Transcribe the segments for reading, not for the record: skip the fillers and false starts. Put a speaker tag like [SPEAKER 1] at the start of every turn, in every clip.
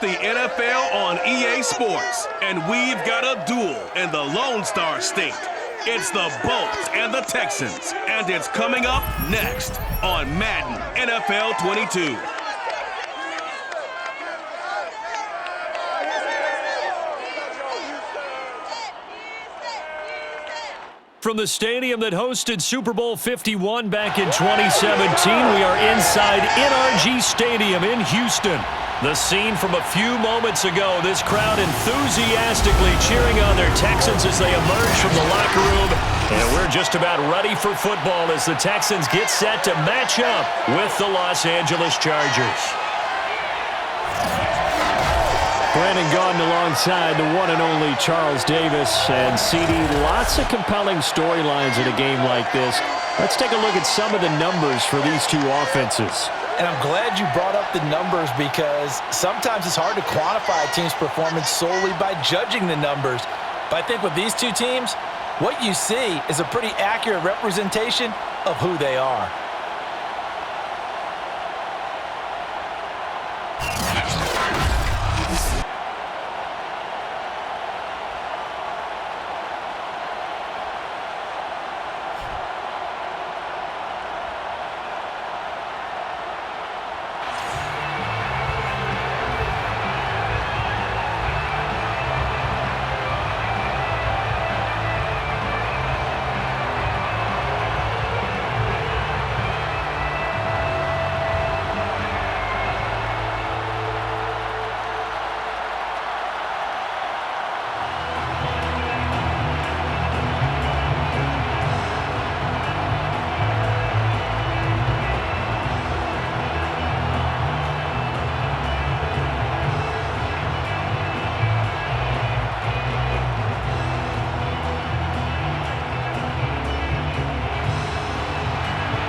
[SPEAKER 1] the NFL on EA Sports, and we've got a duel in the Lone Star State. It's the Bolts and the Texans, and it's coming up next on Madden NFL 22.
[SPEAKER 2] From the stadium that hosted Super Bowl 51 back in 2017, we are inside NRG Stadium in Houston. The scene from a few moments ago, this crowd enthusiastically cheering on their Texans as they emerge from the locker room. And we're just about ready for football as the Texans get set to match up with the Los Angeles Chargers. Brandon Gaudin alongside the one and only Charles Davis. And CD, lots of compelling storylines in a game like this. Let's take a look at some of the numbers for these two offenses.
[SPEAKER 3] And I'm glad you brought up the numbers because sometimes it's hard to quantify a team's performance solely by judging the numbers. But I think with these two teams, what you see is a pretty accurate representation of who they are.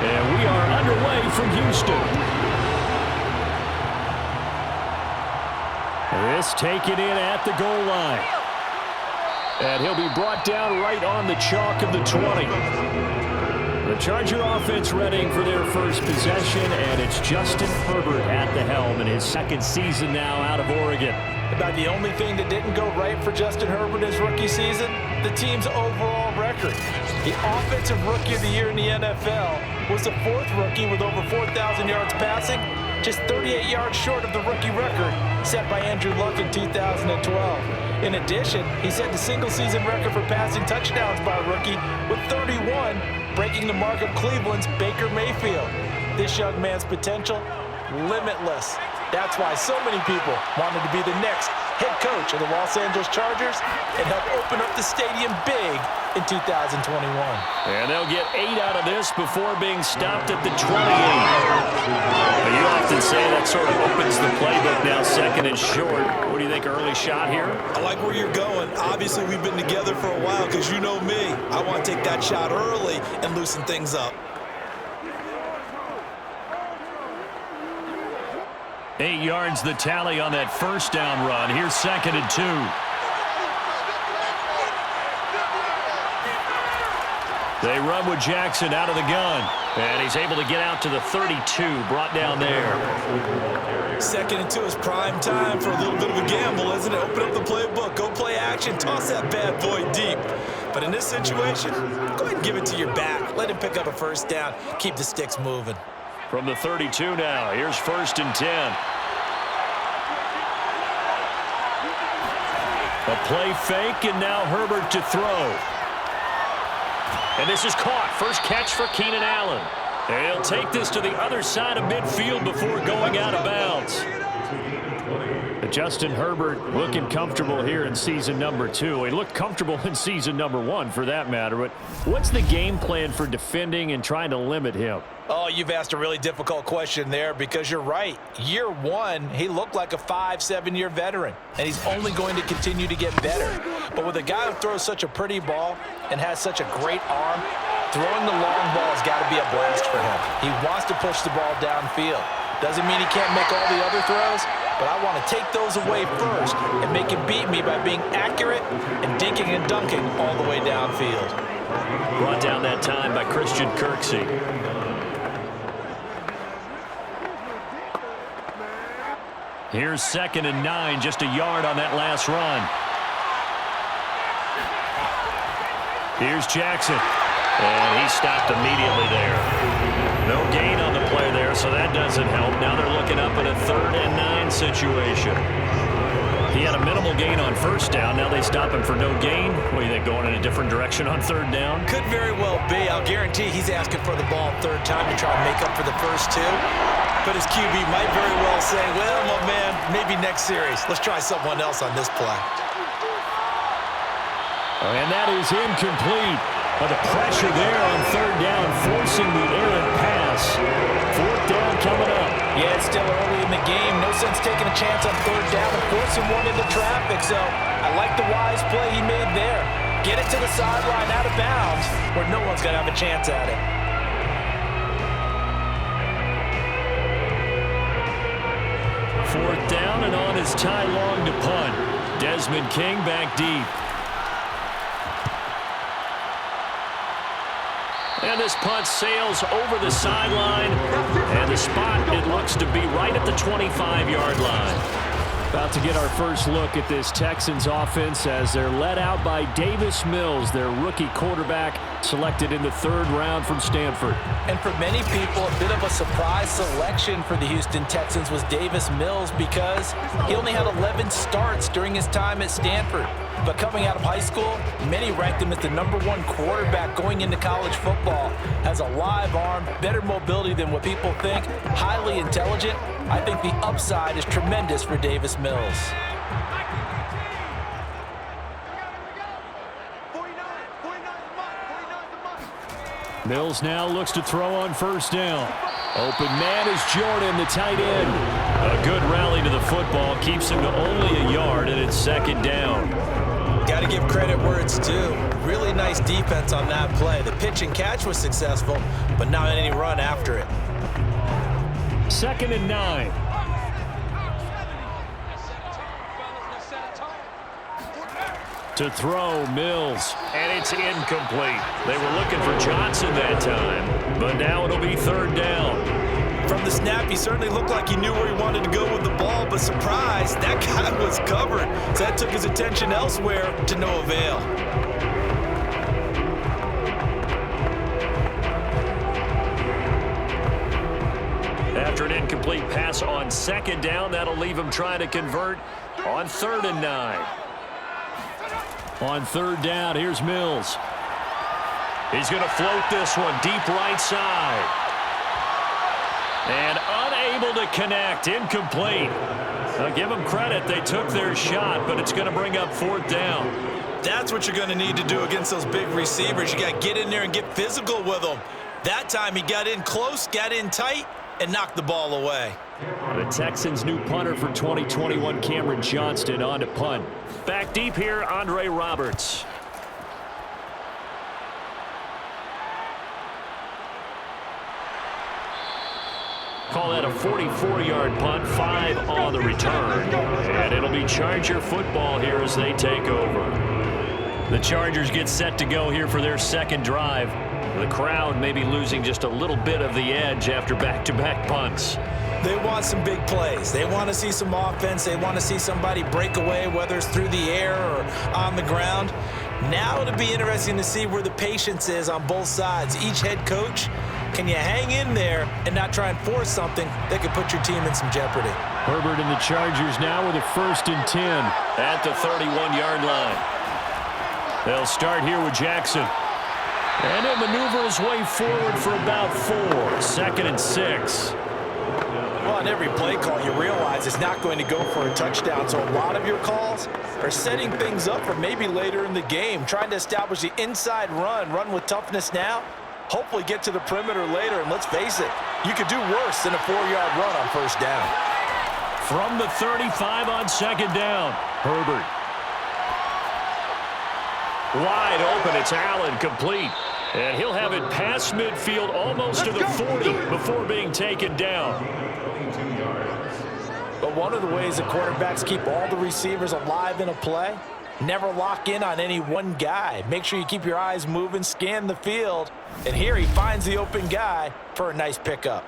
[SPEAKER 2] And we are underway from Houston. This taken in at the goal line. And he'll be brought down right on the chalk of the 20. The Charger offense readying for their first possession, and it's Justin Herbert at the helm in his second season now out of Oregon.
[SPEAKER 3] About the only thing that didn't go right for Justin Herbert his rookie season, the team's overall record. The Offensive Rookie of the Year in the NFL was the fourth rookie with over 4,000 yards passing, just 38 yards short of the rookie record set by Andrew Luck in 2012. In addition, he set the single-season record for passing touchdowns by a rookie with 31, breaking the mark of Cleveland's Baker Mayfield. This young man's potential, limitless. That's why so many people wanted to be the next head coach of the Los Angeles Chargers and help open up the stadium big in 2021.
[SPEAKER 2] And they'll get 8 out of this before being stopped at the 28. But you often say that sort of opens the playbook now, second and short. What do you think, early shot here?
[SPEAKER 4] I like where you're going. Obviously, we've been together for a while because you know me. I want to take that shot early and loosen things up.
[SPEAKER 2] 8 yards the tally on that first down run. Here's second and 2. They run with Jackson out of the gun. And he's able to get out to the 32, brought down there.
[SPEAKER 4] Second and 2 is prime time for a little bit of a gamble, isn't it? Open up the playbook, go play action, toss that bad boy deep. But in this situation, go ahead and give it to your back. Let him pick up a first down. Keep the sticks moving.
[SPEAKER 2] From the 32 now, here's first and 10. A play fake, and now Herbert to throw. And this is caught. First catch for Keenan Allen. And he'll take this to the other side of midfield before going out of bounds. Justin Herbert looking comfortable here in season number 2. He looked comfortable in season number 1 for that matter. But what's the game plan for defending and trying to limit him?
[SPEAKER 3] Oh, you've asked a really difficult question there because you're right. Year 1, he looked like a 5-7-year veteran, and he's only going to continue to get better. But with a guy who throws such a pretty ball and has such a great arm, throwing the long ball has got to be a blast for him. He wants to push the ball downfield. Doesn't mean he can't make all the other throws, but I want to take those away first and make him beat me by being accurate and dinking and dunking all the way downfield.
[SPEAKER 2] Brought down that time by Christian Kirksey. Here's 2nd and 9, just a yard on that last run. Here's Jackson. And he stopped immediately there. No gain on the play there, so that doesn't help. Now they're looking up at a 3rd and 9 situation. He had a minimal gain on 1st down. Now they stop him for no gain. What do you think, going in a different direction on 3rd down?
[SPEAKER 4] Could very well be. I'll guarantee he's asking for the ball 3rd time to try and make up for the first 2. But his QB might very well say, well, my man, maybe next series. Let's try someone else on this play.
[SPEAKER 2] And that is incomplete. But the pressure there on 3rd down, forcing the errant pass. 4th down coming up.
[SPEAKER 3] Yeah, it's still early in the game. No sense taking a chance on 3rd down and forcing one into traffic. So I like the wise play he made there. Get it to the sideline out of bounds where no one's going to have a chance at it.
[SPEAKER 2] Fourth down, and on is Ty Long to punt. Desmond King back deep. And this punt sails over the sideline. And the spot, it looks to be right at the 25-yard line. About to get our first look at this Texans offense as they're led out by Davis Mills, their rookie quarterback, selected in the 3rd round from Stanford.
[SPEAKER 3] And for many people, a bit of a surprise selection for the Houston Texans was Davis Mills because he only had 11 starts during his time at Stanford. But coming out of high school, many ranked him as the #1 quarterback going into college football. Has a live arm, better mobility than what people think, highly intelligent. I think the upside is tremendous for Davis Mills.
[SPEAKER 2] Mills now looks to throw on 1st down. Open man is Jordan, the tight end. A good rally to the football keeps him to only a yard, and it's 2nd down.
[SPEAKER 4] Got to give credit where it's due. Really nice defense on that play. The pitch and catch was successful, but not any run after it.
[SPEAKER 2] 2nd and 9. To throw, Mills, and it's incomplete. They were looking for Johnson that time, but now it'll be 3rd down.
[SPEAKER 4] From the snap, he certainly looked like he knew where he wanted to go with the ball, but surprise, that guy was covered. So that took his attention elsewhere to no avail.
[SPEAKER 2] After an incomplete pass on 2nd down, that'll leave him trying to convert on 3rd and 9. On 3rd down, here's Mills. He's going to float this one deep right side. And unable to connect, incomplete. I'll give them credit, they took their shot, but it's going to bring up 4th down.
[SPEAKER 4] That's what you're going to need to do against those big receivers. You got to get in there and get physical with them. That time he got in close, got in tight, and knocked the ball away.
[SPEAKER 2] The Texans' new punter for 2021, Cameron Johnston, on to punt. Back deep here, Andre Roberts. Call that a 44-yard punt, 5 on the return. And it'll be Charger football here as they take over. The Chargers get set to go here for their 2nd drive. The crowd may be losing just a little bit of the edge after back-to-back punts.
[SPEAKER 4] They want some big plays. They want to see some offense. They want to see somebody break away, whether it's through the air or on the ground. Now it'll be interesting to see where the patience is on both sides. Each head coach, can you hang in there and not try and force something that could put your team in some jeopardy?
[SPEAKER 2] Herbert and the Chargers now with a 1st and 10 at the 31-yard line. They'll start here with Jackson. And he'll maneuver his way forward for about 4. 2nd and 6.
[SPEAKER 3] Well, on every play call, you realize it's not going to go for a touchdown. So a lot of your calls are setting things up for maybe later in the game, trying to establish the inside run with toughness now, hopefully get to the perimeter later. And let's face it, you could do worse than a 4-yard run on 1st down.
[SPEAKER 2] From the 35 on 2nd down, Herbert. Wide open, it's Allen, complete. And he'll have it past midfield almost to the 40 before being taken down.
[SPEAKER 3] But one of the ways the quarterbacks keep all the receivers alive in a play, never lock in on any one guy. Make sure you keep your eyes moving, scan the field. And here he finds the open guy for a nice pickup.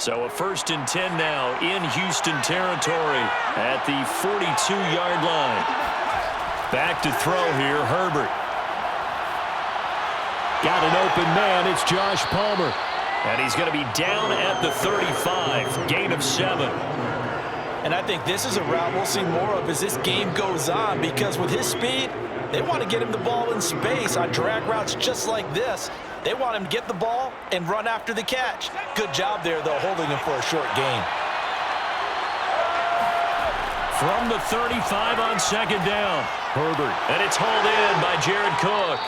[SPEAKER 2] So a 1st and 10 now in Houston territory at the 42-yard line. Back to throw here, Herbert. Got an open man, it's Josh Palmer. And he's going to be down at the 35, gain of 7.
[SPEAKER 3] And I think this is a route we'll see more of as this game goes on, because with his speed, they want to get him the ball in space on drag routes just like this. They want him to get the ball and run after the catch. Good job there, though, holding him for a short gain.
[SPEAKER 2] From the 35 on 2nd down, Herbert. And it's hauled in by Jared Cook.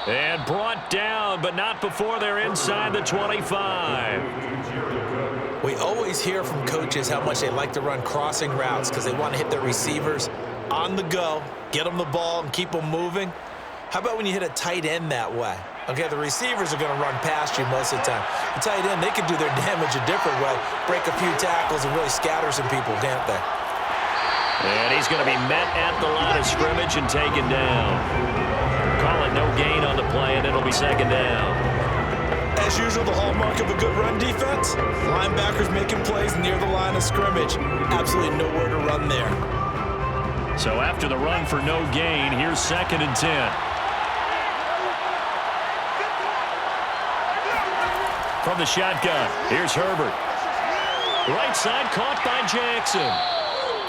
[SPEAKER 2] And brought down, but not before they're inside the 25.
[SPEAKER 3] We always hear from coaches how much they like to run crossing routes because they want to hit their receivers on the go, get them the ball, and keep them moving. How about when you hit a tight end that way? Okay, the receivers are going to run past you most of the time. The tight end, they can do their damage a different way, break a few tackles and really scatter some people, can't they?
[SPEAKER 2] And he's going to be met at the line of scrimmage and taken down. Call it no gain on the play, and it'll be 2nd down.
[SPEAKER 4] As usual, the hallmark of a good run defense, linebackers making plays near the line of scrimmage. Absolutely nowhere to run there.
[SPEAKER 2] So after the run for no gain, here's 2nd and 10. From the shotgun, here's Herbert. Right side caught by Jackson.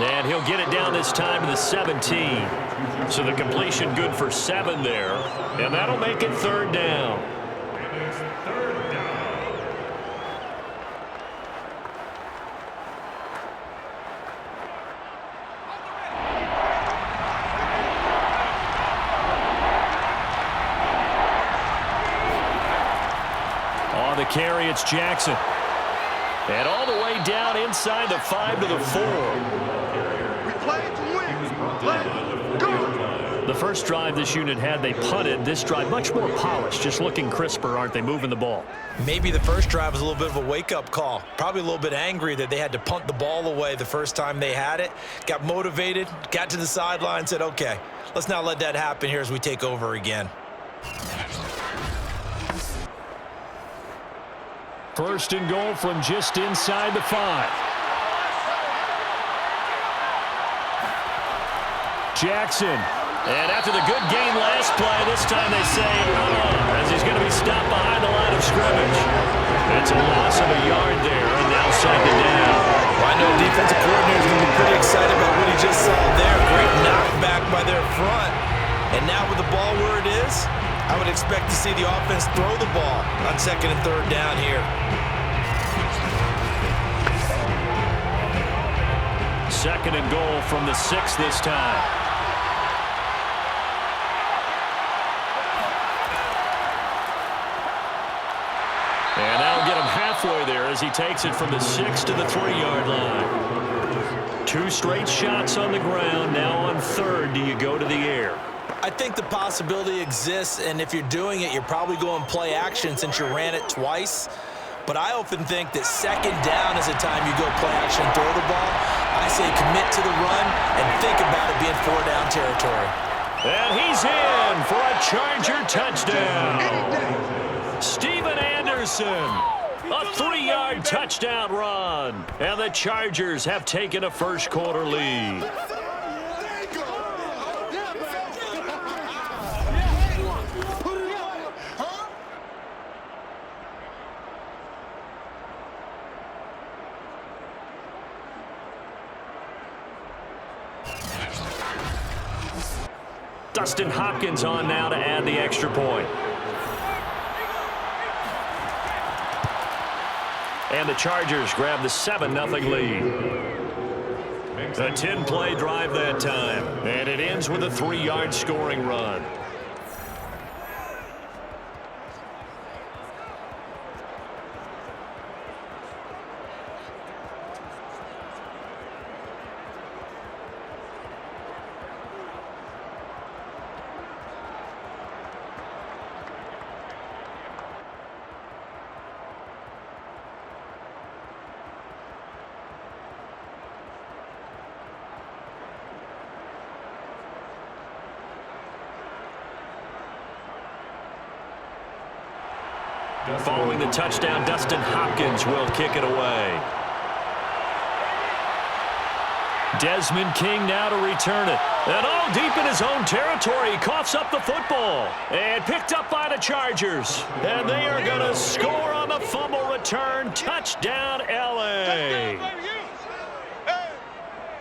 [SPEAKER 2] And he'll get it down this time to the 17. So the completion good for 7 there. And that'll make it 3rd down. On the carry, it's Jackson. And all the way down inside the 5 to the 4.
[SPEAKER 5] We play to win. Let's go.
[SPEAKER 2] The first drive this unit had, they punted. This drive, much more polished, just looking crisper, aren't they, moving the ball?
[SPEAKER 3] Maybe the first drive was a little bit of a wake-up call. Probably a little bit angry that they had to punt the ball away the first time they had it. Got motivated, got to the sideline, said, okay, let's not let that happen here as we take over again.
[SPEAKER 2] 1st and goal from just inside the 5. Jackson. And after the good game last play, this time they say, as he's going to be stopped behind the line of scrimmage. It's a loss of a yard there, and now 2nd down.
[SPEAKER 3] Well, I know defensive coordinator is going to be pretty excited about what he just saw there. Great knockback by their front. And now with the ball where it is, I would expect to see the offense throw the ball on 2nd and 3rd down here.
[SPEAKER 2] 2nd and goal from the 6 this time. And that'll get him halfway there as he takes it from the 6 to the 3-yard line. 2 straight shots on the ground. Now on 3rd, do you go to the air?
[SPEAKER 3] I think the possibility exists, and if you're doing it, you're probably going play action since you ran it twice. But I often think that 2nd down is the time you go play action and throw the ball. I say commit to the run and think about it being 4-down territory.
[SPEAKER 2] And he's in for a Charger touchdown. Steven Anderson, a 3-yard touchdown run. And the Chargers have taken a first-quarter lead. Dustin Hopkins on now to add the extra point. And the Chargers grab the 7-0 lead. A 10-play drive that time. And it ends with a 3-yard scoring run. Following the touchdown, Dustin Hopkins will kick it away. Desmond King now to return it. And all deep in his own territory, he coughs up the football. And picked up by the Chargers. And they are going to score on the fumble return. Touchdown, L.A.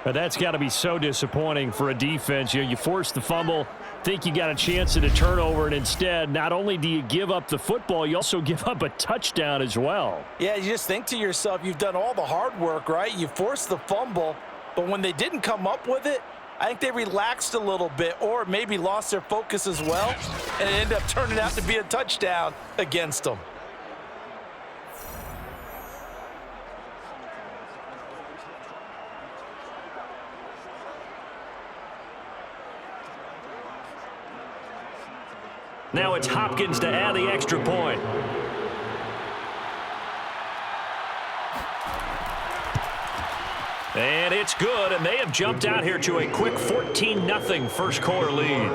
[SPEAKER 2] But that's got to be so disappointing for a defense. You force the fumble, think you got a chance at a turnover, and instead, not only do you give up the football, you also give up a touchdown as well.
[SPEAKER 3] Yeah, you just think to yourself, you've done all the hard work, right? You forced the fumble, but when they didn't come up with it, I think they relaxed a little bit or maybe lost their focus as well, and it ended up turning out to be a touchdown against them.
[SPEAKER 2] Now it's Hopkins to add the extra point. And it's good, and they have jumped out here to a quick 14-0 first quarter lead.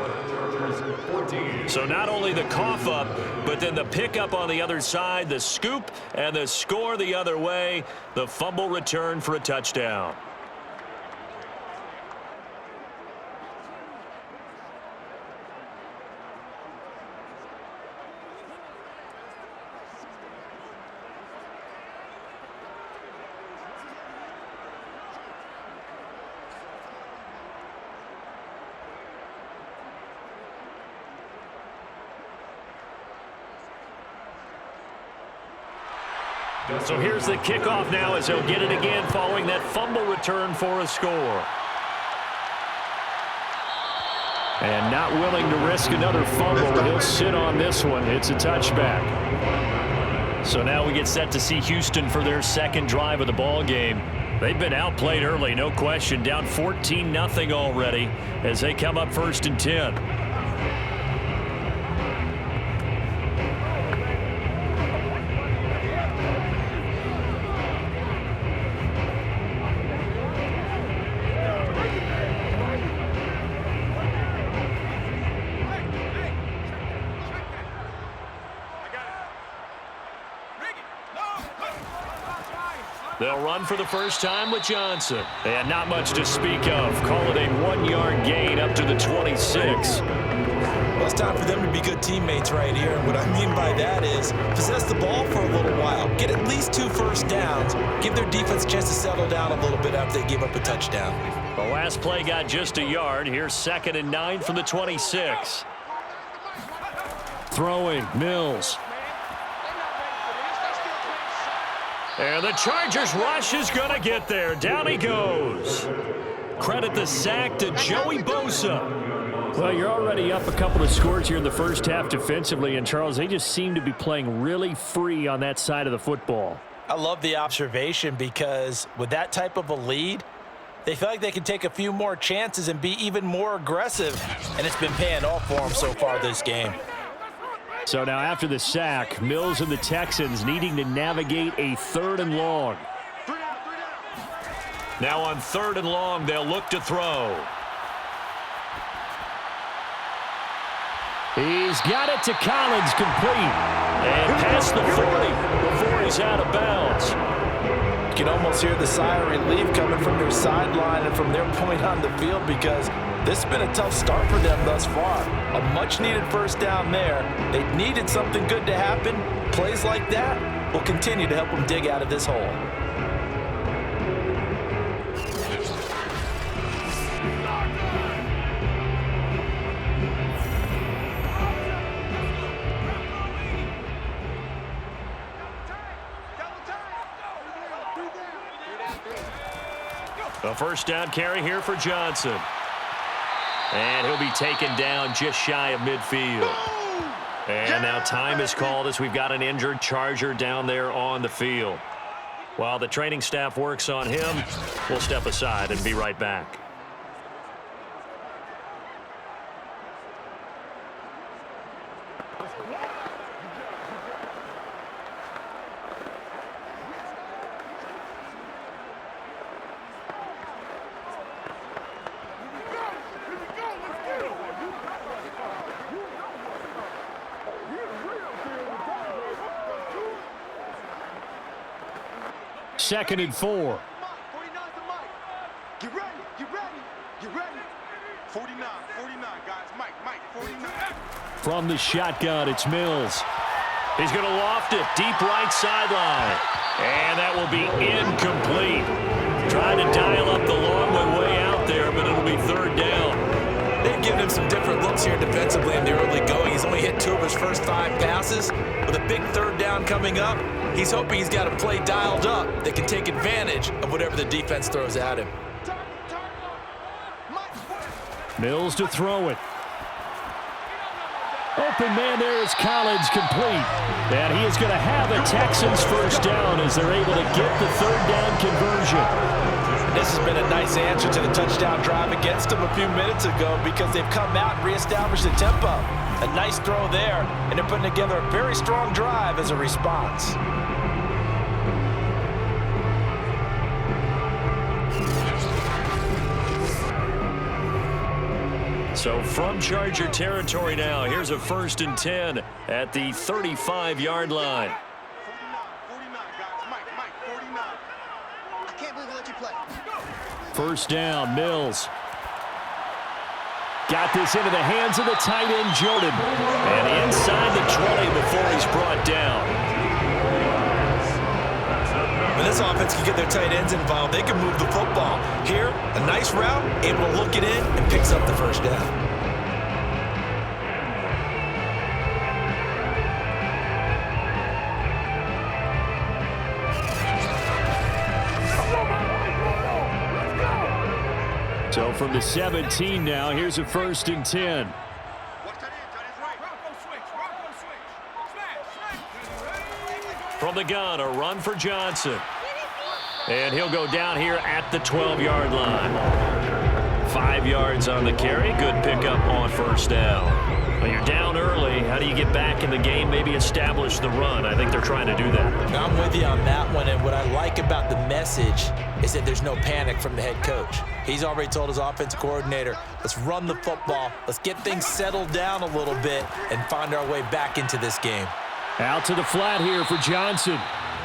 [SPEAKER 2] So not only the cough up, but then the pickup on the other side, the scoop, and the score the other way, the fumble return for a touchdown. So here's the kickoff now as he'll get it again following that fumble return for a score. And not willing to risk another fumble, he'll sit on this one. It's a touchback. So now we get set to see Houston for their second drive of the ball game. They've been outplayed early, no question. Down 14-0 already as they come up 1st and 10. They'll run for the first time with Johnson. And not much to speak of. Call it a 1-yard gain up to the 26.
[SPEAKER 4] Well, it's time for them to be good teammates right here. And what I mean by that is possess the ball for a little while. Get at least 2 first downs. Give their defense a chance to settle down a little bit after they give up a touchdown.
[SPEAKER 2] The last play got just a yard. Here's 2nd and 9 from the 26. Throwing, Mills. And the Chargers rush is going to get there. Down he goes. Credit the sack to Joey Bosa. Well, you're already up a couple of scores here in the first half defensively, and Charles, they just seem to be playing really free on that side of the football.
[SPEAKER 3] I love the observation because with that type of a lead, they feel like they can take a few more chances and be even more aggressive, and it's been paying off for them so far this game.
[SPEAKER 2] So now after the sack, Mills and the Texans needing to navigate a 3rd and long. Now on 3rd and long, they'll look to throw. He's got it to Collins, complete. And past the 40 before he's out of bounds.
[SPEAKER 3] You can almost hear the sigh of relief coming from their sideline and from their point on the field because this has been a tough start for them thus far. A much-needed first down there. They needed something good to happen. Plays like that will continue to help them dig out of this hole.
[SPEAKER 2] A first down carry here for Johnson. And he'll be taken down just shy of midfield. And now time is called as we've got an injured Charger down there on the field. While the training staff works on him, we'll step aside and be right back. 2nd and 4.
[SPEAKER 5] 49's the mic. Get ready, get ready, get ready. 49, guys. Mike, 49.
[SPEAKER 2] From the shotgun, it's Mills. He's going to loft it deep right sideline. And that will be incomplete. Trying to dial up the long way out there, but it'll be 3rd down.
[SPEAKER 4] They've given him some different looks here defensively in the early going. He's only hit 2 of his first 5 passes. With a big 3rd down coming up, he's hoping he's got a play dialed up that can take advantage of whatever the defense throws at him.
[SPEAKER 2] Mills to throw it. Open man there is Collins, complete. And he is going to have a Texans first down as they're able to get the 3rd down conversion.
[SPEAKER 3] This has been a nice answer to the touchdown drive against them a few minutes ago because they've come out and reestablished the tempo. A nice throw there, and they're putting together a very strong drive as a response.
[SPEAKER 2] So from Charger territory now, here's a 1st and 10 at the 35-yard line.
[SPEAKER 5] 49, guys. Mike, 49. I can't believe I let you play.
[SPEAKER 2] First down, Mills. Got this into the hands of the tight end, Jordan. And inside the 20 before he's brought down.
[SPEAKER 4] When this offense can get their tight ends involved, they can move the football. Here, a nice route, able to look it in, and picks up the first down.
[SPEAKER 2] So from the 17 now, here's a 1st and 10.
[SPEAKER 5] Watch that in, tight end's right. Rocco switch.
[SPEAKER 2] From the gun, a run for Johnson. And he'll go down here at the 12-yard line. 5 yards on the carry. Good pickup on first down. Well, you're down early. How do you get back in the game, maybe establish the run? I think they're trying to do that.
[SPEAKER 4] Now, I'm with you on that one, and what I like about the message is that there's no panic from the head coach. He's already told his offensive coordinator, let's run the football, let's get things settled down a little bit, and find our way back into this game.
[SPEAKER 2] Out to the flat here for Johnson.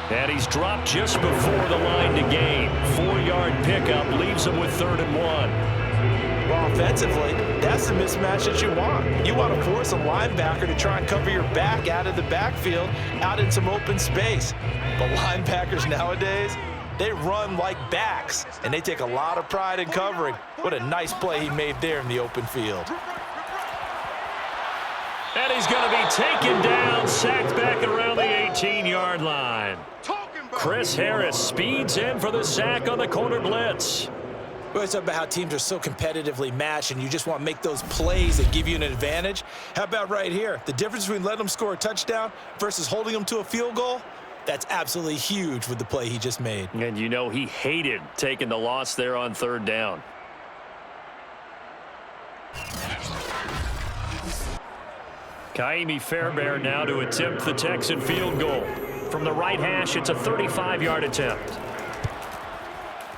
[SPEAKER 2] And he's dropped just before the line to gain. 4-yard pickup leaves him with 3rd and 1.
[SPEAKER 3] Well, offensively, that's the mismatch that you want. You want to force a linebacker to try and cover your back out of the backfield, out in some open space. But linebackers nowadays, they run like backs, and they take a lot of pride in covering. What a nice play he made there in the open field.
[SPEAKER 2] And he's going to be taken down, sacked back around the 18-yard line. Chris Harris speeds in for the sack on the corner blitz.
[SPEAKER 4] We always talk about how teams are so competitively matched and you just want to make those plays that give you an advantage. How about right here? The difference between letting them score a touchdown versus holding them to a field goal, that's absolutely huge with the play he just made.
[SPEAKER 2] And you know he hated taking the loss there on 3rd down. Kaimi Fairbairn now to attempt the Texan field goal. From the right hash, it's a 35-yard attempt.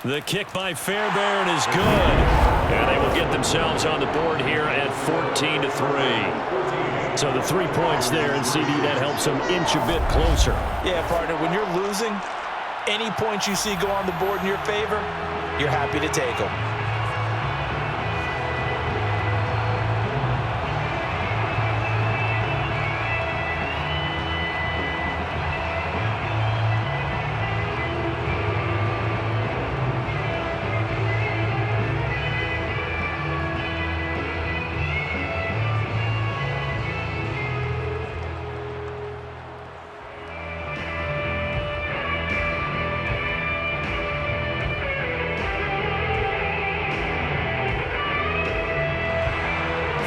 [SPEAKER 2] The kick by Fairbairn is good. And they will get themselves on the board here at 14-3. So the 3 points there, and CD, that helps them inch a bit closer.
[SPEAKER 3] Yeah, partner, when you're losing, any points you see go on the board in your favor, you're happy to take them.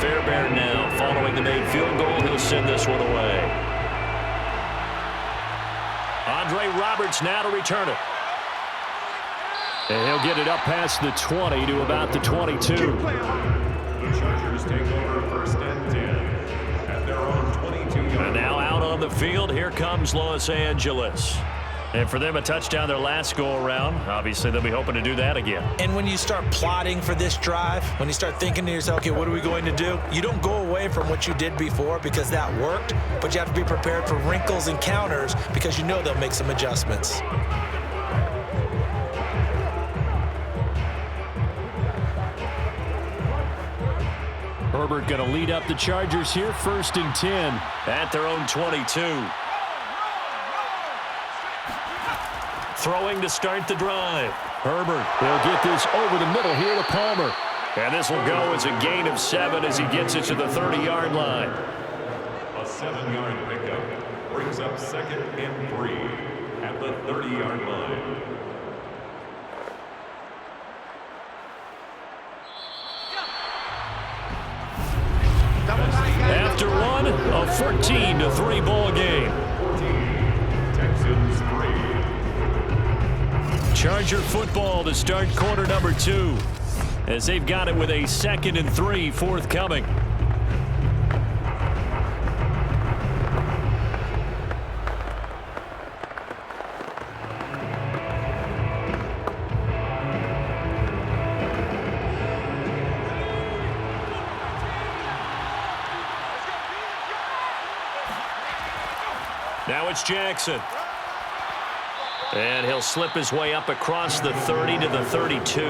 [SPEAKER 2] Fairbairn now, following the made field goal, he'll send this one away. Andre Roberts now to return it. And he'll get it up past the 20 to about the 22.
[SPEAKER 6] The Chargers take over 1st and 10 at their own 22-yard.
[SPEAKER 2] And now out on the field, here comes Los Angeles. And for them, a touchdown their last go-around. Obviously, they'll be hoping to do that again.
[SPEAKER 4] And when you start plotting for this drive, when you start thinking to yourself, okay, what are we going to do? You don't go away from what you did before because that worked, but you have to be prepared for wrinkles and counters because you know they'll make some adjustments.
[SPEAKER 2] Herbert going to lead up the Chargers here, 1st and 10 at their own 22. Throwing to start the drive. Herbert, he'll get this over the middle here to Palmer. And this will go as a gain of 7 as he gets it to the 30-yard line.
[SPEAKER 6] A 7-yard pickup brings up 2nd and 3 at the 30-yard line.
[SPEAKER 2] After one, a 14-3 ball game.
[SPEAKER 6] 14, Texans 3.
[SPEAKER 2] Charger football to start quarter number 2, as they've got it with a 2nd and 3 forthcoming. Now it's Jackson. And he'll slip his way up across the 30 to the 32.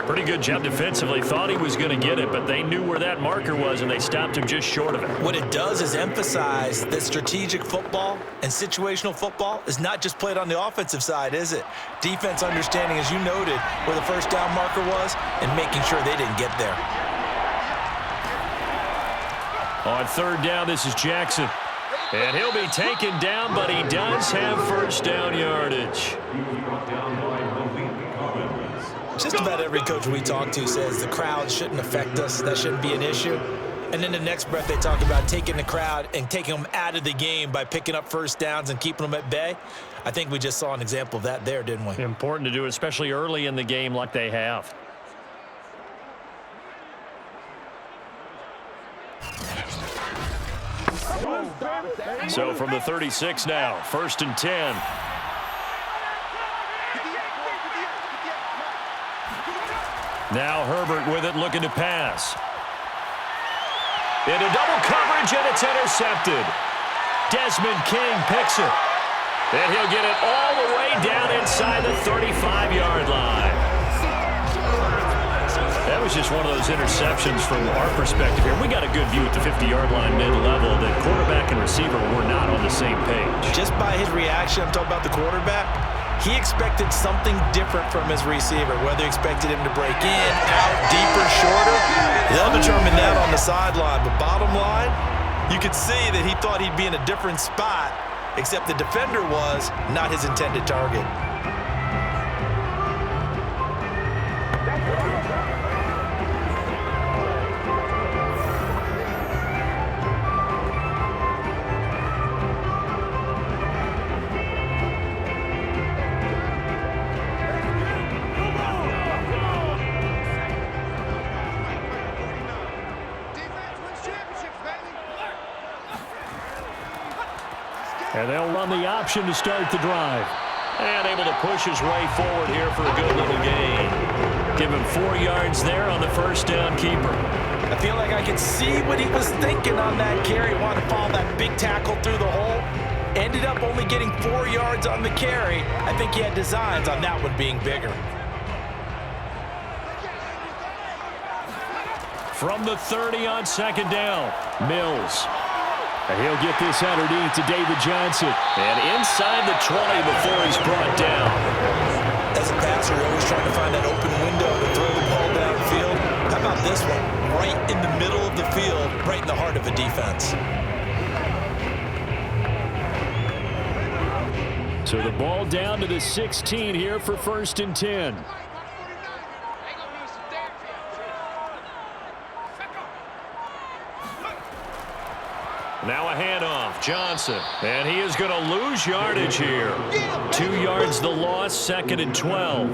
[SPEAKER 2] Pretty good job defensively. Thought he was going to get it, but they knew where that marker was, and they stopped him just short of it.
[SPEAKER 4] What it does is emphasize that strategic football and situational football is not just played on the offensive side, is it? Defense understanding, as you noted, where the first down marker was and making sure they didn't get there.
[SPEAKER 2] On 3rd down, this is Jackson. And he'll be taken down, but he does have first down yardage.
[SPEAKER 4] Just about every coach we talk to says the crowd shouldn't affect us. That shouldn't be an issue. And then the next breath they talk about taking the crowd and taking them out of the game by picking up first downs and keeping them at bay. I think we just saw an example of that there, didn't we?
[SPEAKER 2] Important to do, especially early in the game like they have. So from the 36 now, 1st and 10. Now Herbert with it, looking to pass. Into double coverage, and it's intercepted. Desmond King picks it. And he'll get it all the way down inside the 35-yard line. That was just one of those interceptions from our perspective here. We got a good view at the 50-yard line mid-level that quarterback and receiver were not on the same page.
[SPEAKER 4] Just by his reaction, I'm talking about the quarterback, he expected something different from his receiver, whether he expected him to break in, out, deeper, shorter. They'll determine that on the sideline. But bottom line, you could see that he thought he'd be in a different spot, except the defender was not his intended target.
[SPEAKER 2] And they'll run the option to start the drive. And able to push his way forward here for a good little gain. Give him 4 yards there on the first down keeper.
[SPEAKER 4] I feel like I could see what he was thinking on that carry. Wanted to follow that big tackle through the hole. Ended up only getting 4 yards on the carry. I think he had designs on that one being bigger.
[SPEAKER 2] From the 30 on 2nd down, Mills. And he'll get this underneath to David Johnson. And inside the 20 before he's brought down.
[SPEAKER 4] As a passer, you're always trying to find that open window to throw the ball downfield. How about this one? Right in the middle of the field, right in the heart of a defense.
[SPEAKER 2] So the ball down to the 16 here for 1st and 10. Now a handoff, Johnson, and he is going to lose yardage here. 2 yards the loss, 2nd and 12.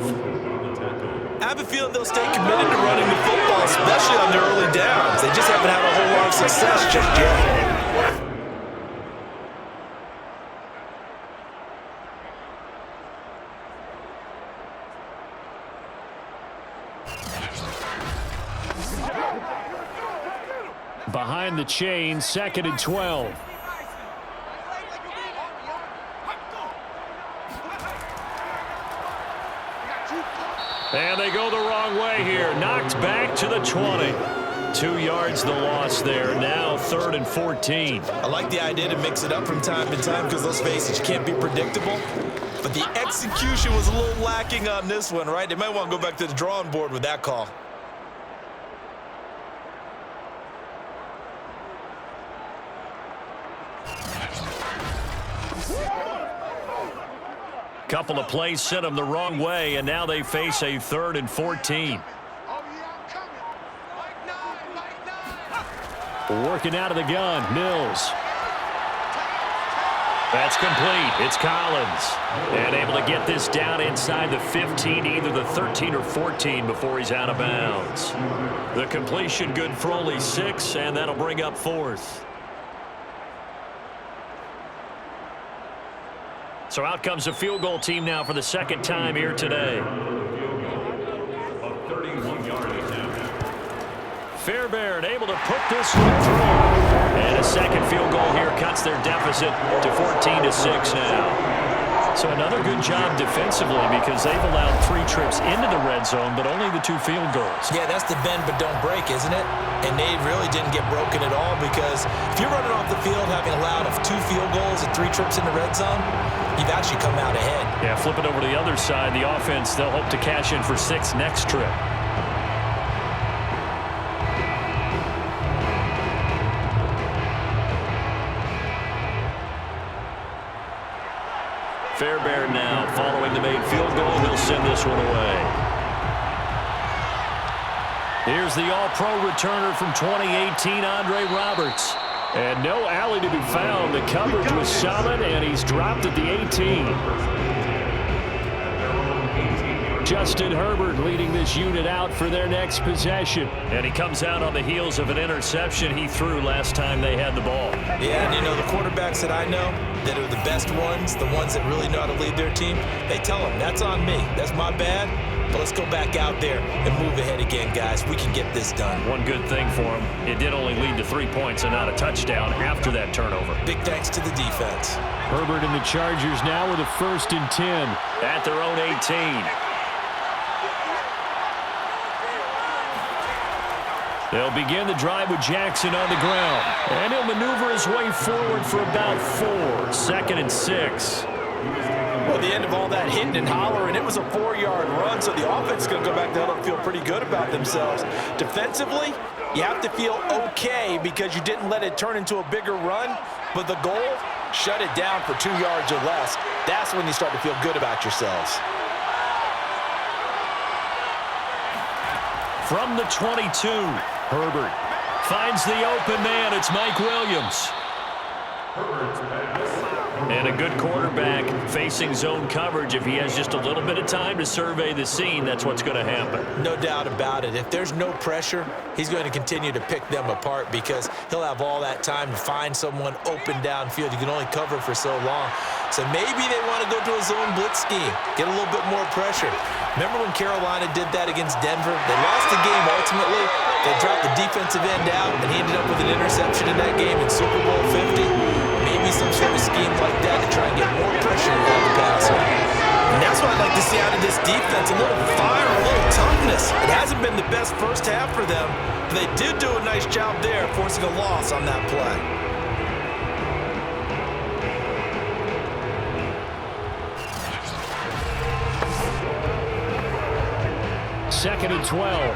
[SPEAKER 4] I have a feeling they'll stay committed to running the football, especially on their early downs. They just haven't had a whole lot of success just yet.
[SPEAKER 2] Behind the chain, 2nd and 12. And they go the wrong way here. Knocked back to the 20. 2 yards the loss there. Now 3rd and 14.
[SPEAKER 4] I like the idea to mix it up from time to time because, let's face it, you can't be predictable. But the execution was a little lacking on this one, right? They might want to go back to the drawing board with that call.
[SPEAKER 2] Couple of plays sent them the wrong way, and now they face a 3rd and 14. Working out of the gun, Mills. That's complete. It's Collins. And able to get this down inside the 15, either the 13 or 14 before he's out of bounds. The completion good for only 6, and that'll bring up 4th. So out comes the field goal team now for the 2nd time here today. Fairbairn able to put this one through. And a 2nd field goal here cuts their deficit to 14-6 now. So another good job defensively because they've allowed 3 trips into the red zone, but only the 2 field goals.
[SPEAKER 4] Yeah, that's the bend but don't break, isn't it? And they really didn't get broken at all because if you're running off the field having allowed 2 field goals and 3 trips in the red zone, you've actually come out ahead.
[SPEAKER 2] Yeah, flip it over to the other side. The offense, they'll hope to cash in for 6 next trip. Fairbairn now following the made field goal. He'll send this one away. Here's the all-pro returner from 2018, Andre Roberts. And no alley to be found. The coverage was solid, and he's dropped at the 18. Justin Herbert leading this unit out for their next possession. And he comes out on the heels of an interception he threw last time they had the ball.
[SPEAKER 4] Yeah, and you know, the quarterbacks that I know that are the best ones, the ones that really know how to lead their team, they tell them, that's on me. That's my bad. But let's go back out there and move ahead again, guys. We can get this done.
[SPEAKER 2] One good thing for him, it did only lead to 3 points and not a touchdown after that turnover.
[SPEAKER 4] Big thanks to the defense.
[SPEAKER 2] Herbert and the Chargers now with a 1st and 10 at their own 18. They'll begin the drive with Jackson on the ground. And he'll maneuver his way forward for about 4. 2nd and 6.
[SPEAKER 3] Well, the end of all that hitting and hollering, it was a 4-yard run, so the offense is going to go back down and feel pretty good about themselves. Defensively, you have to feel okay because you didn't let it turn into a bigger run, but the goal, shut it down for 2 yards or less. That's when you start to feel good about yourselves.
[SPEAKER 2] From the 22, Herbert finds the open man. It's Mike Williams. And a good quarterback facing zone coverage. If he has just a little bit of time to survey the scene, that's what's going to happen.
[SPEAKER 4] No doubt about it. If there's no pressure, he's going to continue to pick them apart because he'll have all that time to find someone open downfield. You can only cover for so long. So maybe they want to go to a zone blitz scheme, get a little bit more pressure. Remember when Carolina did that against Denver? They lost the game ultimately. They dropped the defensive end out, and he ended up with an interception in that game in Super Bowl 50. Maybe some sort of scheme like that to try and get more pressure on the passer. And that's what I'd like to see out of this defense, a little fire, a little toughness. It hasn't been the best first half for them, but they did do a nice job there, forcing a loss on that play.
[SPEAKER 2] Second and 12.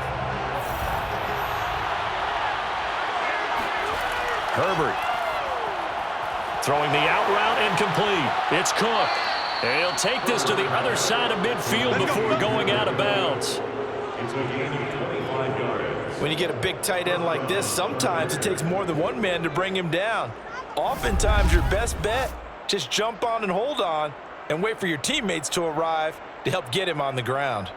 [SPEAKER 2] Herbert throwing the out route incomplete. It's Cook. And he'll take this to the other side of midfield before going out of bounds.
[SPEAKER 6] It's a gain of 25 yards.
[SPEAKER 3] When you get a big tight end like this, sometimes it takes more than one man to bring him down. Oftentimes, your best bet, just jump on and hold on and wait for your teammates to arrive to help get him on the ground.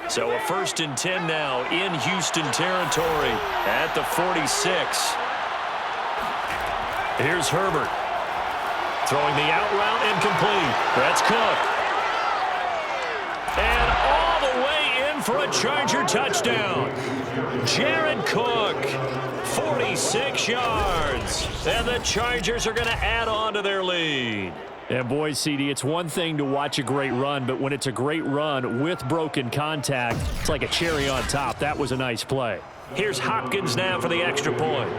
[SPEAKER 2] So a 1st and 10 now in Houston territory at the 46. Here's Herbert. Throwing the out route incomplete. That's Cook. And all the way in for a Charger touchdown. Jared Cook, 46 yards. And the Chargers are going to add on to their lead. And boy, CD, it's one thing to watch a great run, but when it's a great run with broken contact, it's like a cherry on top. That was a nice play. Here's Hopkins now for the extra point.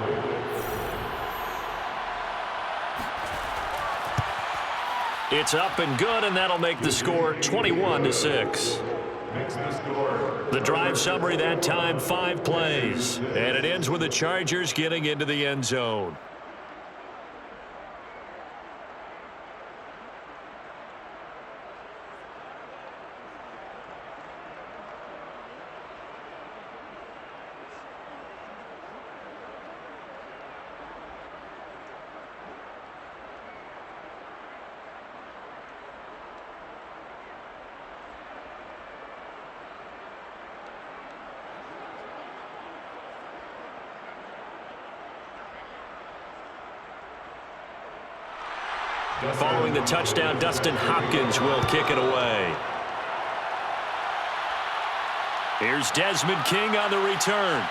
[SPEAKER 2] It's up and good, and that'll make the score 21-6.
[SPEAKER 6] Makes the score.
[SPEAKER 2] The drive summary that time, 5 plays. And it ends with the Chargers getting into the end zone. Following the touchdown, Dustin Hopkins will kick it away. Here's Desmond King on the return.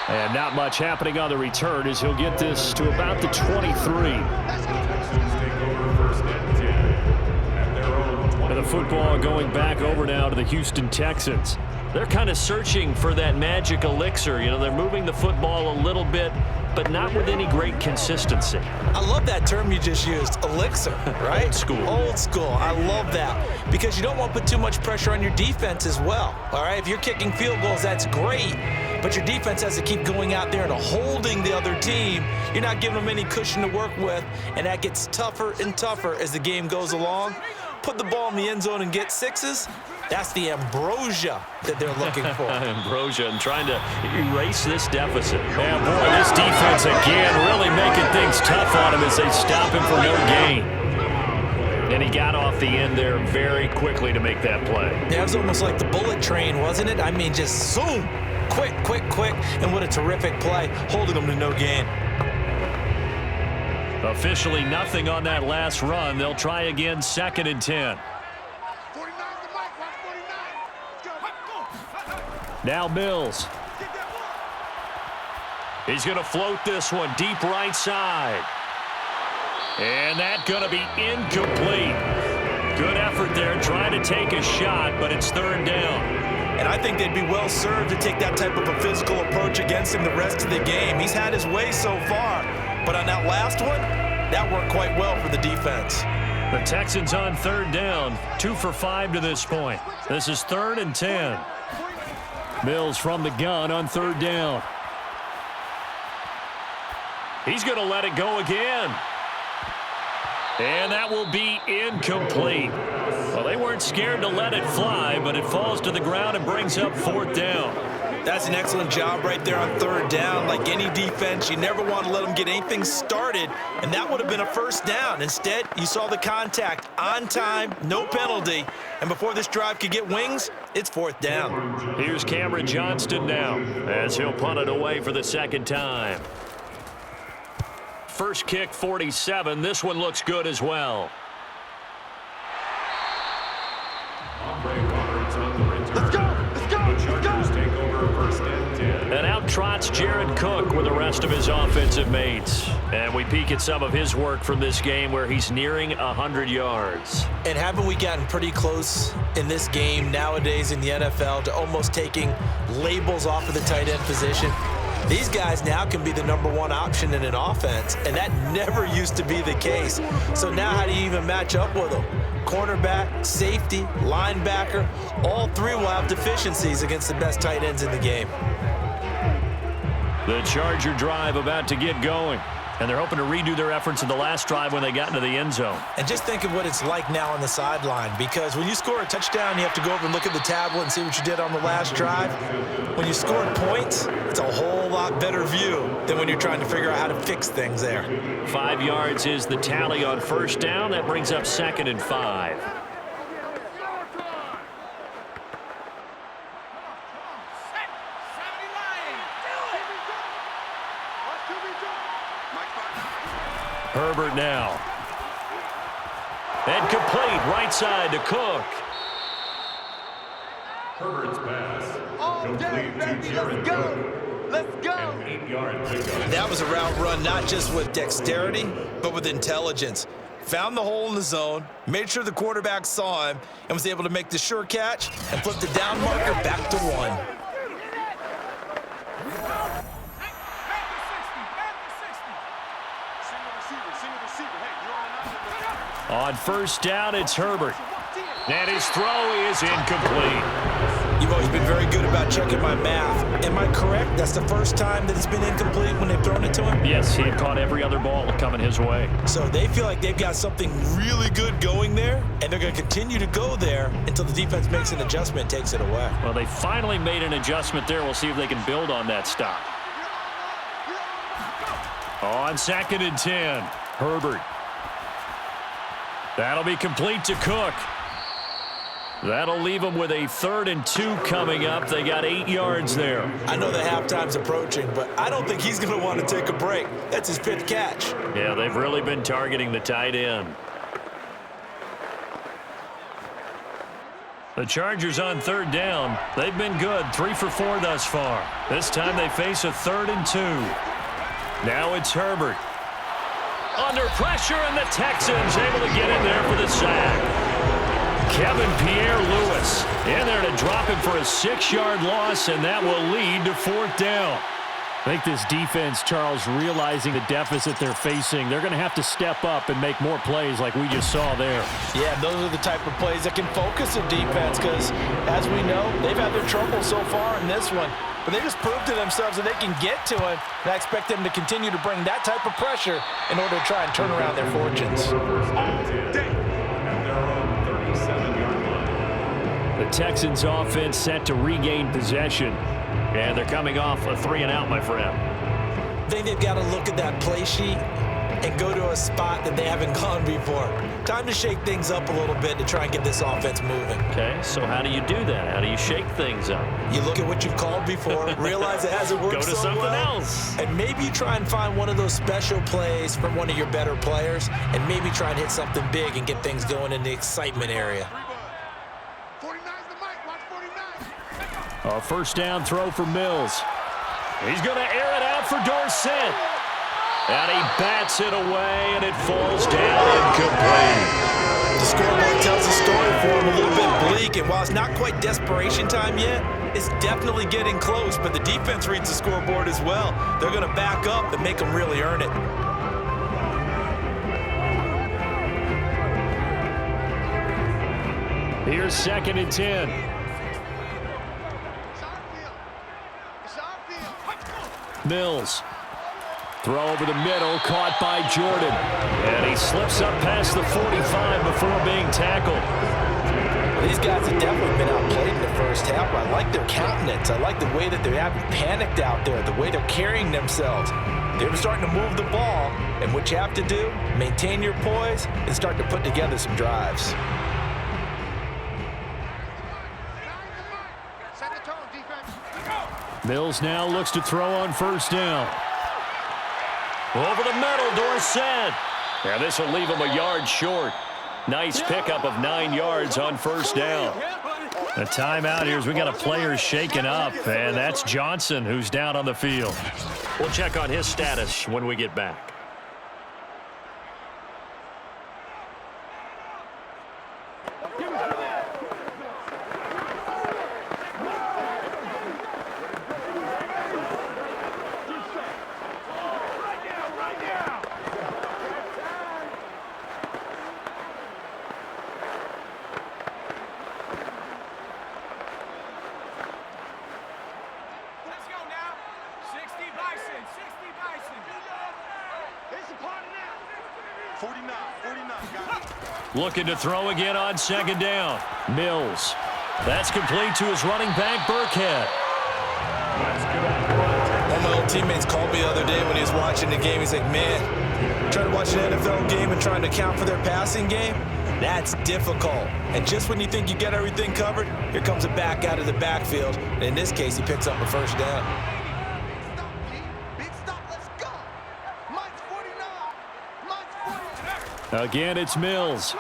[SPEAKER 2] And not much happening on the return as he'll get this to about the 23.
[SPEAKER 6] Texans take over first and 10 at their own 20.
[SPEAKER 2] And the football going back over now to the Houston Texans. They're kind of searching for that magic elixir. You know, they're moving the football a little bit, but not with any great consistency.
[SPEAKER 4] I love that term you just used, elixir, right?
[SPEAKER 2] Old school.
[SPEAKER 4] Old school. I love that because you don't want to put too much pressure on your defense as well, all right? If you're kicking field goals, that's great, but your defense has to keep going out there and holding the other team. You're not giving them any cushion to work with, and that gets tougher and tougher as the game goes along. Put the ball in the end zone and get 6s. That's the ambrosia that they're looking for.
[SPEAKER 2] Ambrosia and trying to erase this deficit. And boy, this defense again really making things tough on him as they stop him for no gain. And he got off the end there very quickly to make that play.
[SPEAKER 4] Yeah, it was almost like the bullet train, wasn't it? I mean, just zoom, quick, quick, quick, and what a terrific play, holding them to no gain.
[SPEAKER 2] Officially nothing on that last run. They'll try again, 2nd and 10.
[SPEAKER 5] 49 the mic, watch 49. Let's go.
[SPEAKER 2] Now Mills. He's going to float this one deep right side. And that's going to be incomplete. Good effort there trying to take a shot, but it's 3rd down.
[SPEAKER 4] And I think they'd be well served to take that type of a physical approach against him the rest of the game. He's had his way so far, but on that last one, that worked quite well for the defense.
[SPEAKER 2] The Texans on 3rd down, 2 for 5 to this point. This is 3rd and 10. Mills from the gun on 3rd down. He's going to let it go again. And that will be incomplete. Well, they weren't scared to let it fly, but it falls to the ground and brings up 4th down.
[SPEAKER 4] That's an excellent job right there on 3rd down. Like any defense, you never want to let them get anything started, and that would have been a 1st down. Instead, you saw the contact on time, no penalty, and before this drive could get wings, it's 4th down.
[SPEAKER 2] Here's Cameron Johnston now as he'll punt it away for the 2nd time. First kick, 47. This one looks good as well.
[SPEAKER 5] Let's go. Let's go.
[SPEAKER 6] The Chargers take over first and 10.
[SPEAKER 2] And out trots Jared Cook with the rest of his offensive mates. And we peek at some of his work from this game where he's nearing 100 yards.
[SPEAKER 4] And haven't we gotten pretty close in this game nowadays in the NFL to almost taking labels off of the tight end position? These guys now can be the #1 option in an offense, and that never used to be the case. So now how do you even match up with them? Cornerback, safety, linebacker, all three will have deficiencies against the best tight ends in the game.
[SPEAKER 2] The Charger drive about to get going. And they're hoping to redo their efforts in the last drive when they got into the end zone.
[SPEAKER 4] And just think of what it's like now on the sideline, because when you score a touchdown, you have to go over and look at the tablet and see what you did on the last drive. When you score points, it's a whole lot better view than when you're trying to figure out how to fix things there.
[SPEAKER 2] 5 yards is the tally on 1st down. That brings up 2nd and 5. Herbert now. And complete right side to Cook.
[SPEAKER 6] Herbert's pass.
[SPEAKER 5] All day,
[SPEAKER 6] Complete to
[SPEAKER 5] baby.
[SPEAKER 6] Jared
[SPEAKER 5] Let's go.
[SPEAKER 6] Cook.
[SPEAKER 5] Let's go.
[SPEAKER 6] An 8-yard pickup.
[SPEAKER 4] That was a route run not just with dexterity, but with intelligence. found the hole in the zone, made sure the quarterback saw him, and was able to make the sure catch and flip the down marker back to 1.
[SPEAKER 2] On first down, it's Herbert. And his throw is incomplete.
[SPEAKER 4] You've always been very good about checking my math. Am I correct? That's the first time that it's been incomplete when they've thrown it to him?
[SPEAKER 2] Yes, he had caught every other ball coming his way.
[SPEAKER 4] So they feel like they've got something really good going there, and they're going to continue to go there until the defense makes an adjustment and takes it away.
[SPEAKER 2] Well, they finally made an adjustment there. We'll see if they can build on that stop. On 2nd and 10, Herbert. That'll be complete to Cook. That'll leave them with a 3rd and 2 coming up. They got 8 yards there.
[SPEAKER 4] I know the halftime's approaching, but I don't think he's going to want to take a break. That's his 5th catch.
[SPEAKER 2] Yeah, they've really been targeting the tight end. The Chargers on 3rd down. They've been good, 3 for 4 thus far. This time they face a 3rd and 2. Now it's Herbert. Under pressure, and the Texans able to get in there for the sack. Kevin Pierre-Louis in there to drop him for a 6-yard loss, and that will lead to 4th down.
[SPEAKER 7] I think this defense, Charles, realizing the deficit they're facing, they're going to have to step up and make more plays like we just saw there.
[SPEAKER 3] Yeah, those are the type of plays that can focus the defense because, as we know, they've had their trouble so far in this one. But they just proved to themselves that they can get to it, and I expect them to continue to bring that type of pressure in order to try and turn around their fortunes.
[SPEAKER 2] The Texans offense set to regain possession. And they're coming off a 3-and-out, my friend.
[SPEAKER 4] I think they've got to look at that play sheet and go to a spot that they haven't gone before. Time to shake things up a little bit to try and get this offense moving.
[SPEAKER 2] Okay, so how do you do that? How do you shake things up?
[SPEAKER 4] You look at what you've called before, realize it hasn't worked
[SPEAKER 2] Go to
[SPEAKER 4] so
[SPEAKER 2] something
[SPEAKER 4] well,
[SPEAKER 2] else.
[SPEAKER 4] and maybe you try and find one of those special plays from one of your better players, and maybe try and hit something big and get things going in the excitement area.
[SPEAKER 7] A first down throw for Mills.
[SPEAKER 2] He's going to air it out for Dorsett. And he bats it away, and it falls down incomplete.
[SPEAKER 4] The scoreboard tells the story for him, a little bit bleak, and while it's not quite desperation time yet, it's definitely getting close, but the defense reads the scoreboard as well. They're going to back up and make them really earn it.
[SPEAKER 2] Here's 2nd and 10. Mills. Throw over the middle, caught by Jordan. And he slips up past the 45 before being tackled.
[SPEAKER 3] These guys have definitely been outplayed in the first half. I like their countenance. I like the way that they haven't panicked out there, the way they're carrying themselves. They're starting to move the ball, and what you have to do, maintain your poise and start to put together some drives.
[SPEAKER 5] Set the tone, defense.
[SPEAKER 2] Mills now looks to throw on first down. Over the middle, Dorsett. Yeah, this will leave him a yard short. Nice pickup of 9 yards on first down. A timeout here as we got a player shaken up, and that's Johnson who's down on the field. We'll check on his status when we get back. Looking to throw again on 2nd down. Mills. That's complete to his running back, Burkhead.
[SPEAKER 4] One of my old teammates called me the other day when he was watching the game. He's like, man, trying to watch an NFL game and trying to account for their passing game, that's difficult. And just when you think you get everything covered, here comes a back out of the backfield. And in this case, he picks up a first down.
[SPEAKER 2] Again, it's Mills.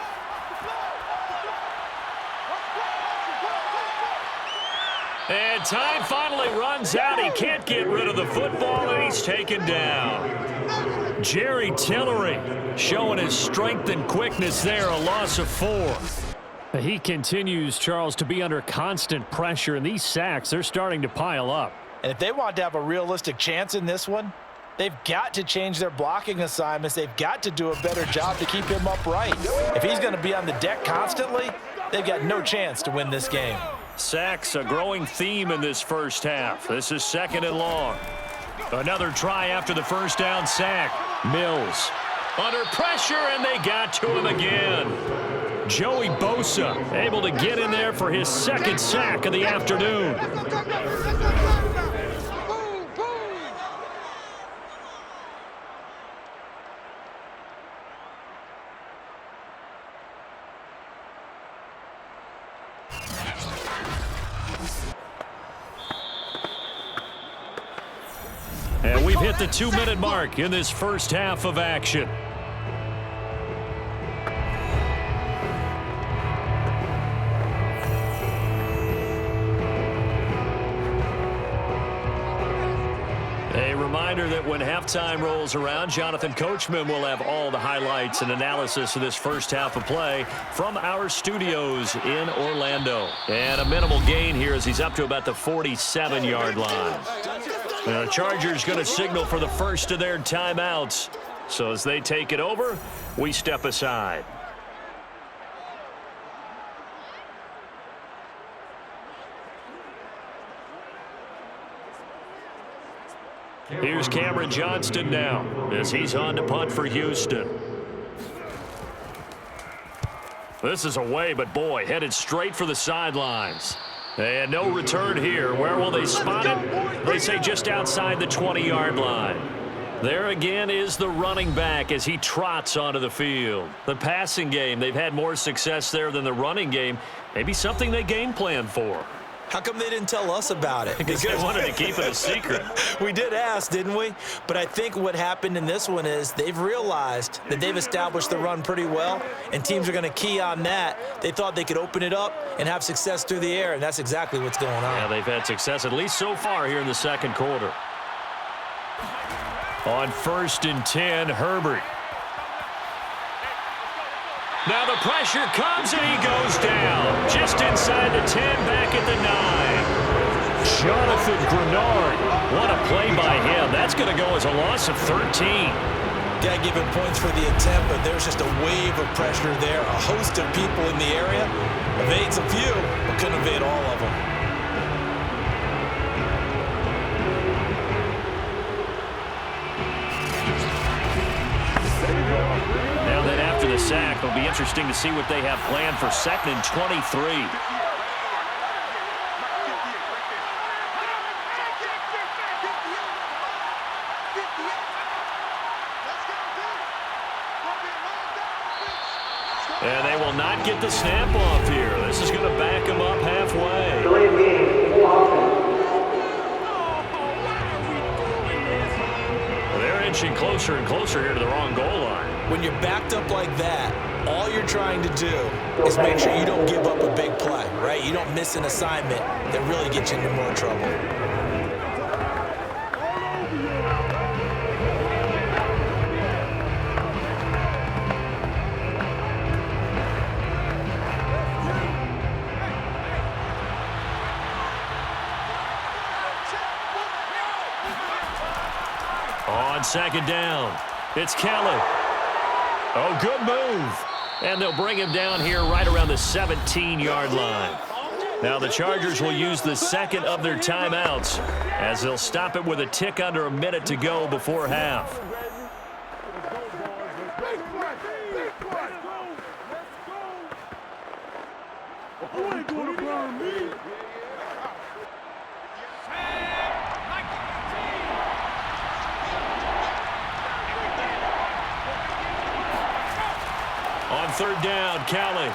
[SPEAKER 2] And time finally runs out. He can't get rid of the football, and he's taken down. Jerry Tillery showing his strength and quickness there, a loss of 4.
[SPEAKER 7] He continues, Charles, to be under constant pressure, and these sacks, they're starting to pile up.
[SPEAKER 3] And if they want to have a realistic chance in this one, they've got to change their blocking assignments. They've got to do a better job to keep him upright. If he's going to be on the deck constantly, they've got no chance to win this game.
[SPEAKER 2] Sacks, a growing theme in this first half. This is 2nd and long. Another try after the first down sack. Mills under pressure, and they got to him again. Joey Bosa able to get in there for his 2nd sack of the afternoon. And we've hit the 2-minute mark in this first half of action. A reminder that when halftime rolls around, Jonathan Coachman will have all the highlights and analysis of this first half of play from our studios in Orlando. And a minimal gain here as he's up to about the 47-yard line. The Chargers going to signal for the first of their timeouts. So as they take it over, we step aside. Here's Cameron Johnston now as he's on to punt for Houston. This is away, but boy, headed straight for the sidelines. And no return here. Where will they spot it? They say just outside the 20-yard line. There again is the running back as he trots onto the field. The passing game, they've had more success there than the running game. Maybe something they game plan for.
[SPEAKER 4] How come they didn't tell us about it?
[SPEAKER 2] Because they wanted to keep it a secret.
[SPEAKER 4] We did ask, didn't we? But I think what happened in this one is they've realized that they've established the run pretty well, and teams are going to key on that. They thought they could open it up and have success through the air, and that's exactly what's going on.
[SPEAKER 2] Yeah, they've had success, at least so far here in the second quarter. On 1st and 10, Herbert. Now the pressure comes, and he goes down. Just inside the 10, back at the 9. Jonathan Grenard. What a play by him. That's going to go as a loss of 13.
[SPEAKER 4] Got to give him points for the attempt, but there's just a wave of pressure there. A host of people in the area. Evades a few, but couldn't evade all of them.
[SPEAKER 2] Now then, after the sack, it'll be interesting to see what they have planned for 2nd and 23. And they will not get the snap off here. This is going to back them up halfway. They're inching closer and closer here to the wrong goal line.
[SPEAKER 4] When you're backed up like that, all you're trying to do is make sure you don't give up a big play, right? You don't miss an assignment that really gets you into more trouble.
[SPEAKER 2] On 2nd down, it's Kelly. Oh, good move. And they'll bring him down here right around the 17-yard line. Now the Chargers will use the 2nd of their timeouts as they'll stop it with a tick under a minute to go before half. On 3rd down, Kelly.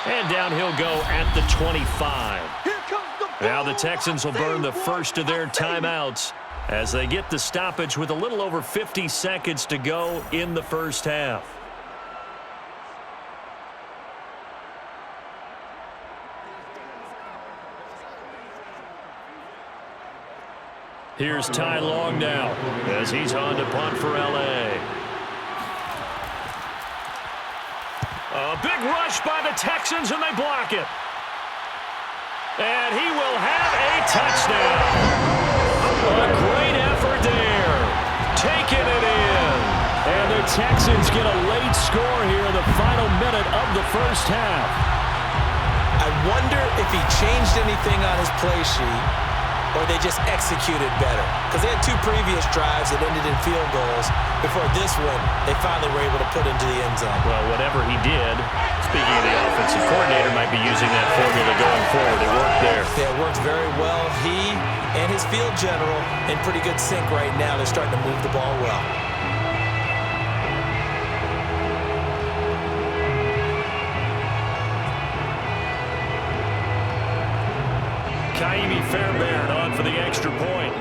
[SPEAKER 2] And down he'll go at the 25. Now the Texans will burn the first of their timeouts as they get the stoppage with a little over 50 seconds to go in the first half. Here's Ty Long now as he's on to punt for L.A. A big rush by the Texans, and they block it. And he will have a touchdown. A great effort there. Taking it in. And the Texans get a late score here in the final minute of the first half.
[SPEAKER 4] I wonder if he changed anything on his play sheet or they just executed better. Because they had 2 previous drives that ended in field goals. Before this one, they finally were able to put into the end zone.
[SPEAKER 2] Well, whatever he did, speaking of the offensive coordinator, might be using that formula going forward. It worked there.
[SPEAKER 4] Yeah, it worked very well. He and his field general in pretty good sync right now. They're starting to move the ball well.
[SPEAKER 2] Kaimi Fairbairn on for the extra point.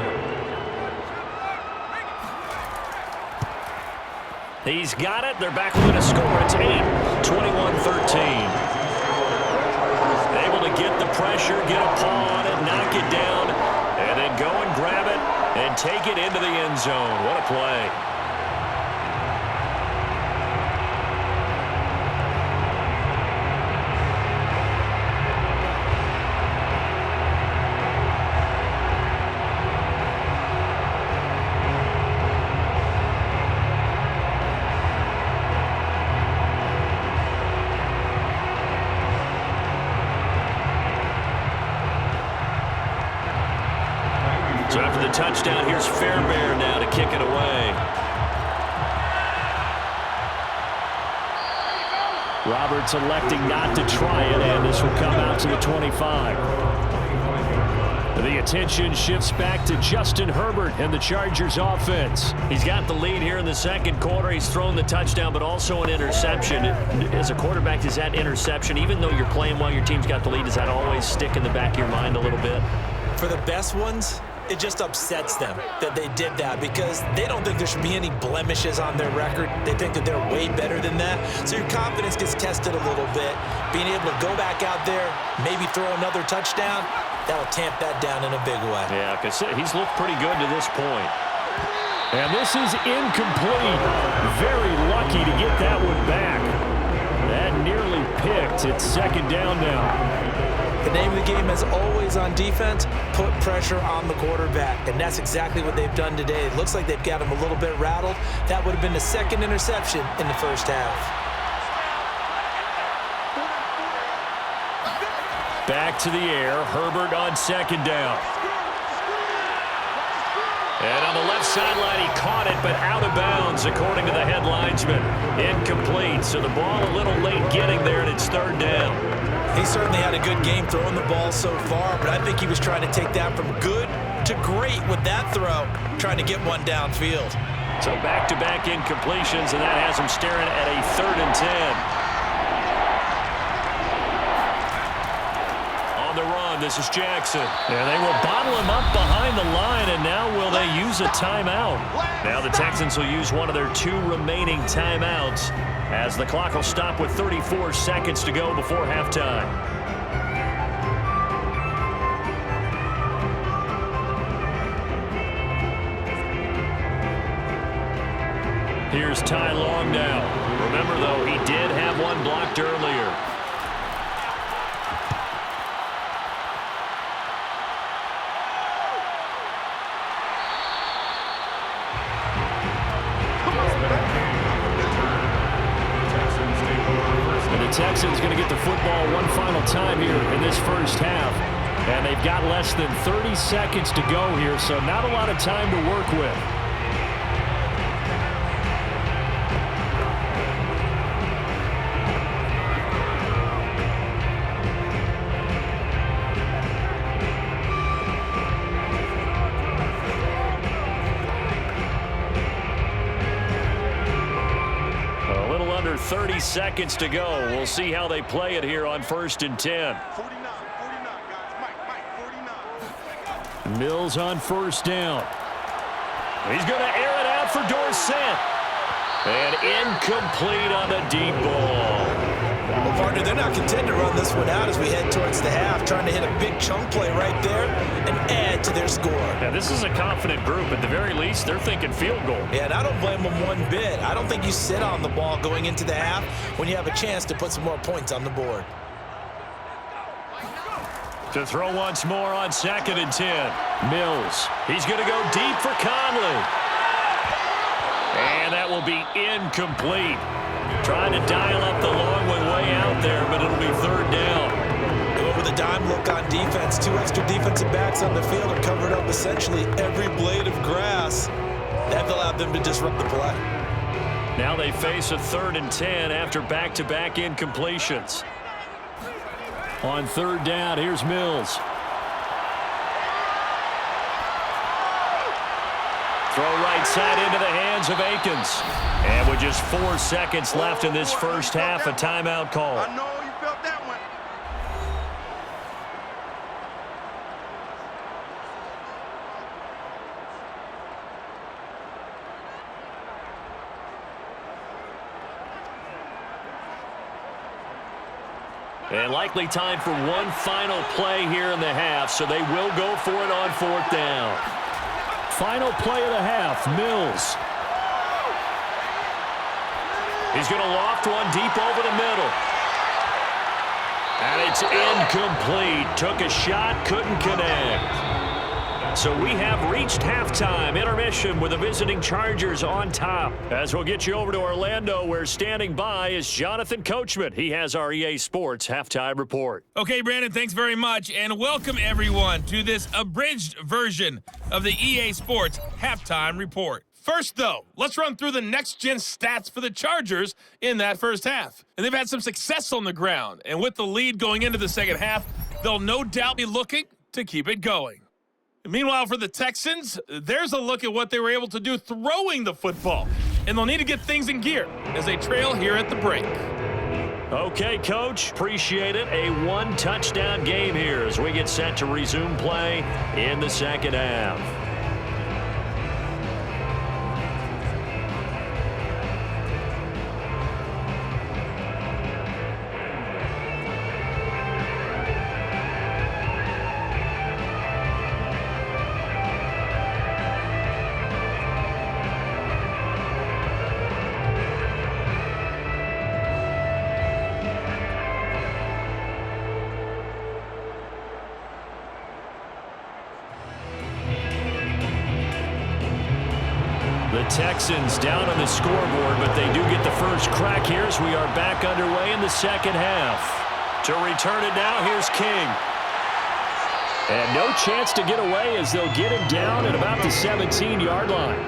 [SPEAKER 2] He's got it. They're back within a score. It's 21-13. Able to get the pressure, get a paw on it, knock it down, and then go and grab it and take it into the end zone. What a play. So after the touchdown, here's Fairbairn now to kick it away.
[SPEAKER 7] Roberts electing not to try it, and this will come out to the 25. The attention shifts back to Justin Herbert and the Chargers offense.
[SPEAKER 2] He's got the lead here in the second quarter. He's thrown the touchdown, but also an interception. As a quarterback, does that interception, even though you're playing while your team's got the lead, does that always stick in the back of your mind a little bit?
[SPEAKER 4] For the best ones, it just upsets them that they did that because they don't think there should be any blemishes on their record. They think that they're way better than that. So your confidence gets tested a little bit. Being able to go back out there, maybe throw another touchdown, that'll tamp that down in a big way.
[SPEAKER 2] Yeah, because he's looked pretty good to this point.
[SPEAKER 7] And this is incomplete. Very lucky to get that one back. That nearly picked. It's second down now.
[SPEAKER 4] The name of the game, as always on defense, put pressure on the quarterback. And that's exactly what they've done today. It looks like they've got him a little bit rattled. That would have been the second interception in the first half.
[SPEAKER 2] Back to the air. Herbert on second down. And on the left sideline, he caught it, but out of bounds, according to the head linesman. Incomplete. So the ball a little late getting there, and it's third down.
[SPEAKER 4] He certainly had a good game throwing the ball so far, but I think he was trying to take that from good to great with that throw, trying to get one downfield.
[SPEAKER 2] So back-to-back incompletions, and that has him staring at a 3rd and 10. On the run, this is Jackson.
[SPEAKER 7] And they will bottle him up behind the line, and now will they use a timeout?
[SPEAKER 2] Now the Texans will use one of their 2 remaining timeouts, as the clock will stop with 34 seconds to go before halftime. Here's Ty Long now. Remember, though, he did have one blocked earlier.
[SPEAKER 7] Texans going to get the football one final time here in this first half. And they've got less than 30 seconds to go here, so not a lot of time to work with.
[SPEAKER 2] A little under 30 seconds to go. We'll see how they play it here on 1st and 10.
[SPEAKER 5] 49, guys. Mike, 49.
[SPEAKER 7] Mills on first down.
[SPEAKER 2] He's going to air it out for Dorsett. And incomplete on the deep ball.
[SPEAKER 4] partner, they're not content to run this one out as we head towards the half, trying to hit a big chunk play right there and add to their score.
[SPEAKER 7] Yeah, this is a confident group. At the very least, they're thinking field goal.
[SPEAKER 4] Yeah, and I don't blame them one bit. I don't think you sit on the ball going into the half when you have a chance to put some more points on the board.
[SPEAKER 7] To throw once more on 2nd and 10. Mills. He's going to go deep for Conley. And that will be incomplete. Trying to dial up the long one way out there, but it'll be 3rd down.
[SPEAKER 4] Go with a dime look on defense. 2 extra defensive backs on the field are covered up essentially every blade of grass. That allowed them to disrupt the play.
[SPEAKER 7] Now they face a 3rd and 10 after back-to-back incompletions. On 3rd down, here's Mills. Throw right side into the hands of Akins. And with just 4 seconds left in this first half, a timeout call.
[SPEAKER 5] I know you felt that one.
[SPEAKER 7] And likely time for one final play here in the half, so they will go for it on 4th down. Final play of the half, Mills. He's going to loft one deep over the middle. And it's incomplete. Took a shot, couldn't connect. So we have reached halftime. Intermission with the visiting Chargers on top. As we'll get you over to Orlando, where standing by is Jonathan Coachman. He has our EA Sports Halftime Report.
[SPEAKER 8] Okay, Brandon, thanks very much, and welcome everyone to this abridged version of the EA Sports Halftime Report. First, though, let's run through the next-gen stats for the Chargers in that first half. And they've had some success on the ground, and with the lead going into the second half, they'll no doubt be looking to keep it going. Meanwhile, for the Texans, there's a look at what they were able to do throwing the football, and they'll need to get things in gear as they trail here at the break.
[SPEAKER 7] Okay, Coach, appreciate it. A 1-touchdown game here as we get set to resume play in the second half. The Texans down on the scoreboard, but they do get the first crack here as we are back underway in the second half. To return it now, here's King. And no chance to get away as they'll get him down at about the 17-yard line.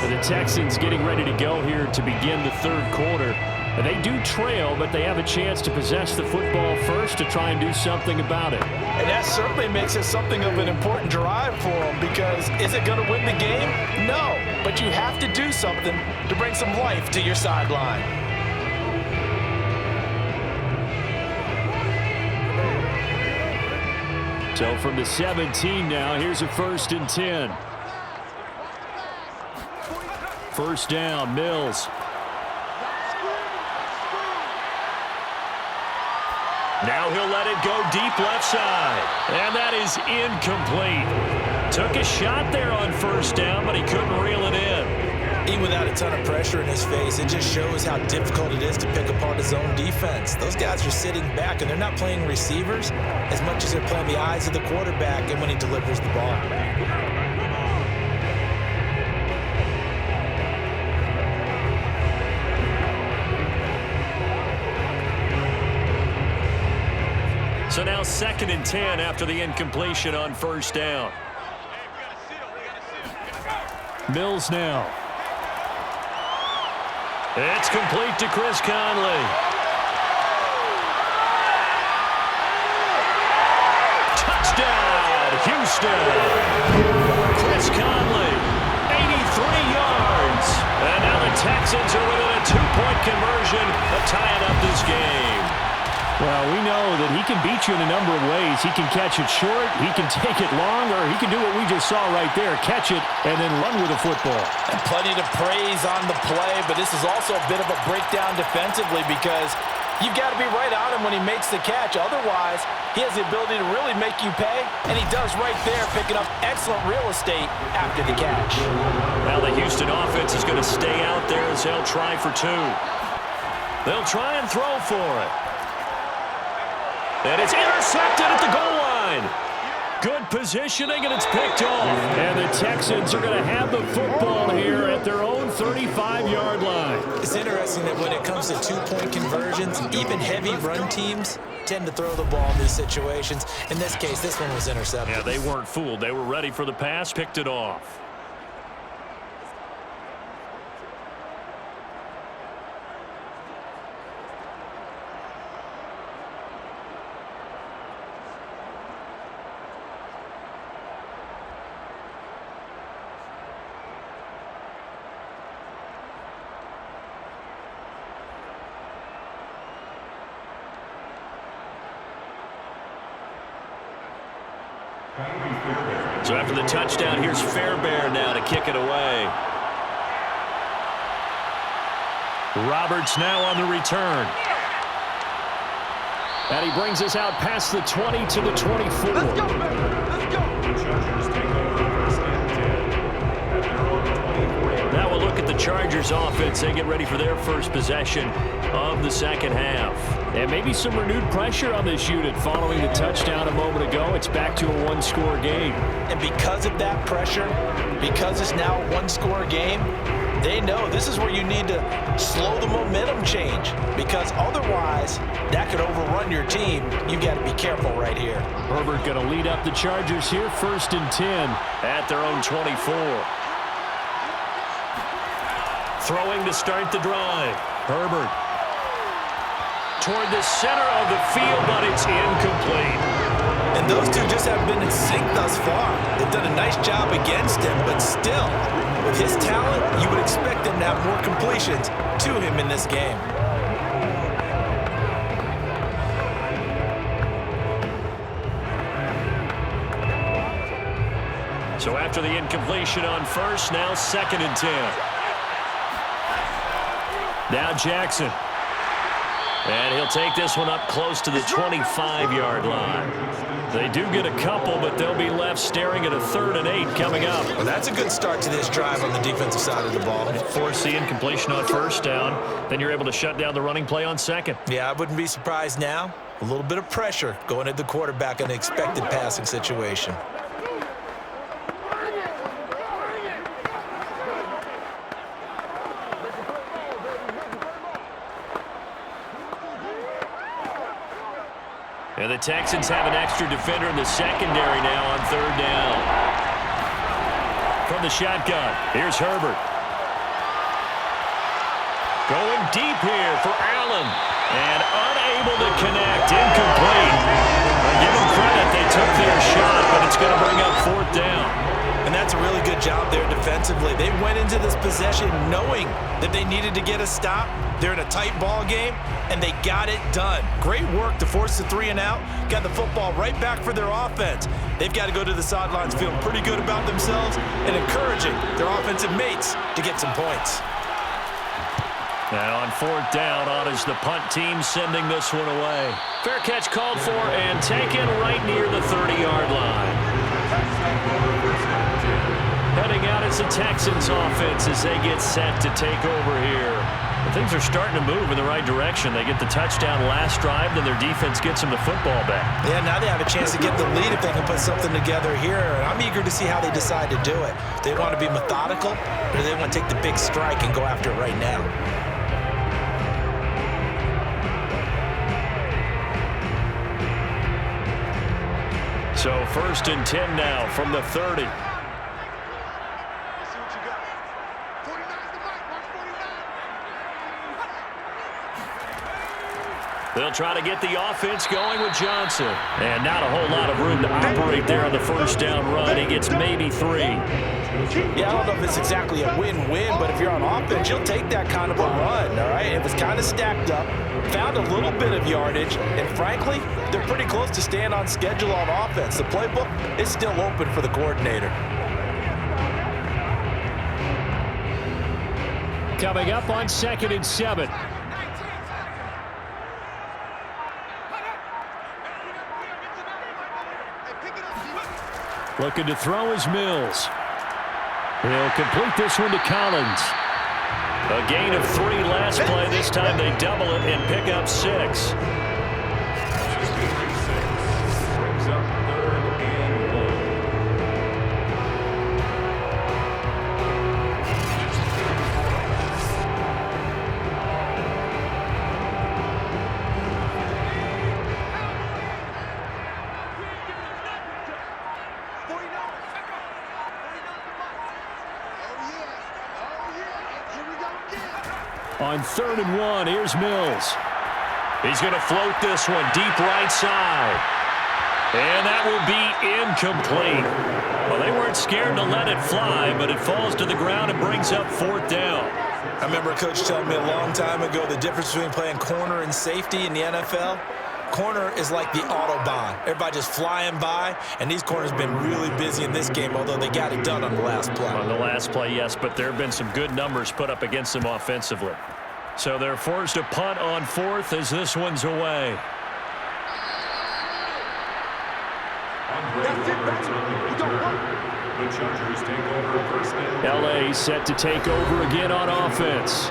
[SPEAKER 7] The Texans getting ready to go here to begin the third quarter. And they do trail, but they have a chance to possess the football first to try and do something about it.
[SPEAKER 3] And that certainly makes it something of an important drive for them, because is it going to win the game? No, but you have to do something to bring some life to your sideline.
[SPEAKER 7] So from the 17 now, here's a 1st and 10. First down, Mills. Now he'll let it go deep left side. And that is incomplete. Took a shot there on first down, but he couldn't reel it in.
[SPEAKER 4] Even without a ton of pressure in his face, it just shows how difficult it is to pick apart his own defense. Those guys are sitting back, and they're not playing receivers as much as they're playing the eyes of the quarterback and when he delivers the ball.
[SPEAKER 7] So now 2nd and 10 after the incompletion on first down. Mills now. It's complete to Chris Conley. Touchdown, Houston. Chris Conley, 83 yards. And now the Texans are within a 2-point conversion of tying up this game.
[SPEAKER 2] Well, we know that he can beat you in a number of ways. He can catch it short, he can take it long, or he can do what we just saw right there, catch it and then run with the football.
[SPEAKER 3] And plenty to praise on the play, but this is also a bit of a breakdown defensively because you've got to be right on him when he makes the catch. Otherwise, he has the ability to really make you pay, and he does right there, picking up excellent real estate after the catch.
[SPEAKER 7] Now the Houston offense is going to stay out there as they'll try for two. They'll try and throw for it. And it's intercepted at the goal line. Good positioning, and it's picked off. And the Texans are going to have the football here at their own 35-yard line.
[SPEAKER 4] It's interesting that when it comes to two-point conversions, even heavy run teams tend to throw the ball in these situations. In this case, this one was intercepted.
[SPEAKER 7] Yeah, they weren't fooled. They were ready for the pass, picked it off. So after the touchdown, here's Fairbairn now to kick it away. Roberts now on the return. And he brings us out past the 20 to the 24.
[SPEAKER 5] Let's go, baby. Let's go.
[SPEAKER 6] The Chargers take over first and 10 at their own 24.
[SPEAKER 7] Now we'll look at the Chargers offense. They get ready for their first possession of the second half.
[SPEAKER 2] And maybe some renewed pressure on this unit following the touchdown a moment ago. It's back to a one-score game.
[SPEAKER 3] And because of that pressure, because it's now a one-score game, they know this is where you need to slow the momentum change, because otherwise that could overrun your team. You've got to be careful right here.
[SPEAKER 2] Herbert going to lead up the Chargers here, 1st and 10.
[SPEAKER 7] At their own 24. Throwing to start the drive.
[SPEAKER 2] Herbert.
[SPEAKER 7] Toward the center of the field, but it's incomplete.
[SPEAKER 4] And those two just have been in sync thus far. They've done a nice job against him, but still, with his talent, you would expect him to have more completions to him in this game.
[SPEAKER 7] So after the incompletion on first, now 2nd and 10. Now Jackson. And he'll take this one up close to the 25-yard line. They do get a couple, but they'll be left staring at a 3rd and 8 coming up.
[SPEAKER 4] Well, that's a good start to this drive on the defensive side of the ball.
[SPEAKER 7] Force the incompletion on first down. Then you're able to shut down the running play on second.
[SPEAKER 4] Yeah, I wouldn't be surprised now. A little bit of pressure going at the quarterback in an expected passing situation.
[SPEAKER 7] And the Texans have an extra defender in the secondary now on 3rd down. From the shotgun, here's Herbert. Going deep here for Allen. And unable to connect, incomplete. Give them credit, they took their shot, but it's going to bring up 4th down.
[SPEAKER 4] And that's a really good job there defensively. They went into this possession knowing that they needed to get a stop. They're in a tight ball game, and they got it done. Great work to force the 3 and out. Got the football right back for their offense. They've got to go to the sidelines feeling pretty good about themselves and encouraging their offensive mates to get some points.
[SPEAKER 7] Now on 4th down, on is the punt team sending this one away. Fair catch called for and taken right near the 30-yard line. Heading out is the Texans offense as they get set to take over here. Things are starting to move in the right direction. They get the touchdown last drive, then their defense gets them the football back.
[SPEAKER 4] Yeah, now they have a chance to get the lead if they can put something together here. And I'm eager to see how they decide to do it. They want to be methodical, or they want to take the big strike and go after it right now.
[SPEAKER 7] So 1st and 10 now from the 30. They'll try to get the offense going with Johnson. And not a whole lot of room to operate there on the 1st down run. He gets maybe 3.
[SPEAKER 3] Yeah, I don't know if it's exactly a win-win, but if you're on offense, you'll take that kind of a run, all right? It was kind of stacked up, found a little bit of yardage, and frankly, they're pretty close to staying on schedule on offense. The playbook is still open for the coordinator.
[SPEAKER 2] Coming up on 2nd and 7. Looking to throw is Mills. He'll complete this one to Collins. A gain of 3 last play. This time they double it and pick up 6.
[SPEAKER 6] Brings up 3rd and 1.
[SPEAKER 2] On 3rd and 1, here's Mills. He's going to float this one deep right side. And that will be incomplete. Well, they weren't scared to let it fly, but it falls to the ground and brings up 4th down.
[SPEAKER 4] I remember a coach telling me a long time ago the difference between playing corner and safety in the NFL. Corner is like the Autobahn. Everybody just flying by, and these corners have been really busy in this game, although they got it done on the last play.
[SPEAKER 2] On the last play, yes, but there have been some good numbers put up against them offensively. So they're forced to punt on 4th as this one's away.
[SPEAKER 6] The Chargers take over 1st and 10.
[SPEAKER 2] LA set to take over again on offense.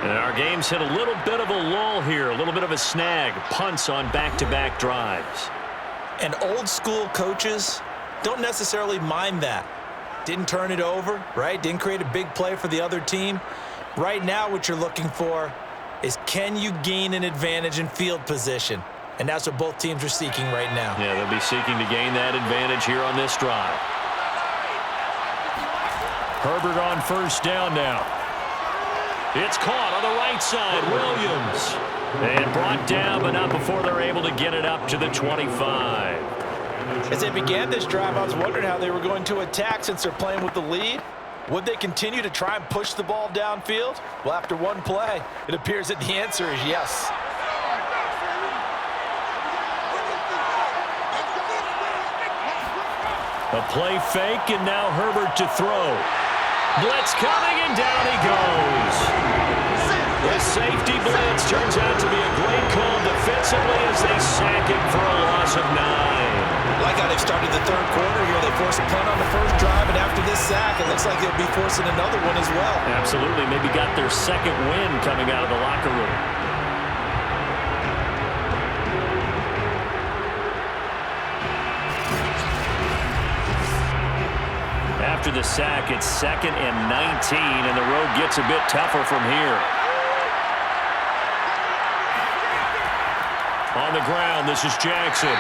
[SPEAKER 2] And our game's hit a little bit of a lull here, a little bit of a snag. Punts on back-to-back drives.
[SPEAKER 4] And old school coaches don't necessarily mind that. Didn't turn it over, right? Didn't create a big play for the other team. Right now what you're looking for is, can you gain an advantage in field position? And that's what both teams are seeking right now.
[SPEAKER 2] Yeah, they'll be seeking to gain that advantage here on this drive. Herbert on 1st down now. It's caught on the right side. Williams. And brought down, but not before they're able to get it up to the 25.
[SPEAKER 3] As they began this drive, I was wondering how they were going to attack since they're playing with the lead. Would they continue to try and push the ball downfield? Well, after one play, it appears that the answer is yes.
[SPEAKER 2] A play fake, and now Herbert to throw. Blitz coming, and down he goes. The safety blitz turns out to be a great call defensively as they sack him for a loss of 9.
[SPEAKER 4] Like how they've started the 3rd quarter here. They forced a punt on the 1st drive, and after this sack, it looks like they'll be forcing another one as well.
[SPEAKER 2] Absolutely. Maybe got their 2nd win coming out of the locker room. After the sack, it's 2nd and 19, and the road gets a bit tougher from here. On the ground, this is Jackson.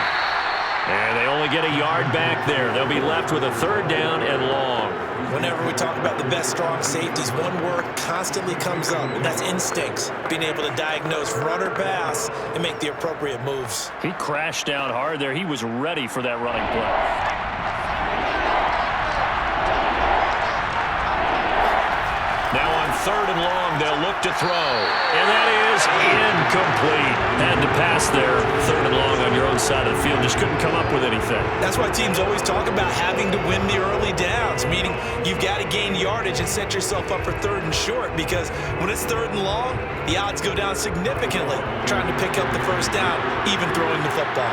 [SPEAKER 2] And they only get a yard back there. They'll be left with a 3rd down and long.
[SPEAKER 4] Whenever we talk about the best strong safeties, one word constantly comes up, and that's instincts. Being able to diagnose run or pass and make the appropriate moves.
[SPEAKER 2] He crashed down hard there. He was ready for that running play. Now on 3rd and long, they'll look to throw. And that is incomplete. Had to pass there. 3rd and long on your own side of the field. Just couldn't come up with anything.
[SPEAKER 4] That's why teams always talk about having to win the early downs, meaning you've got to gain yardage and set yourself up for 3rd and short, because when it's 3rd and long, the odds go down significantly trying to pick up the 1st down, even throwing the football.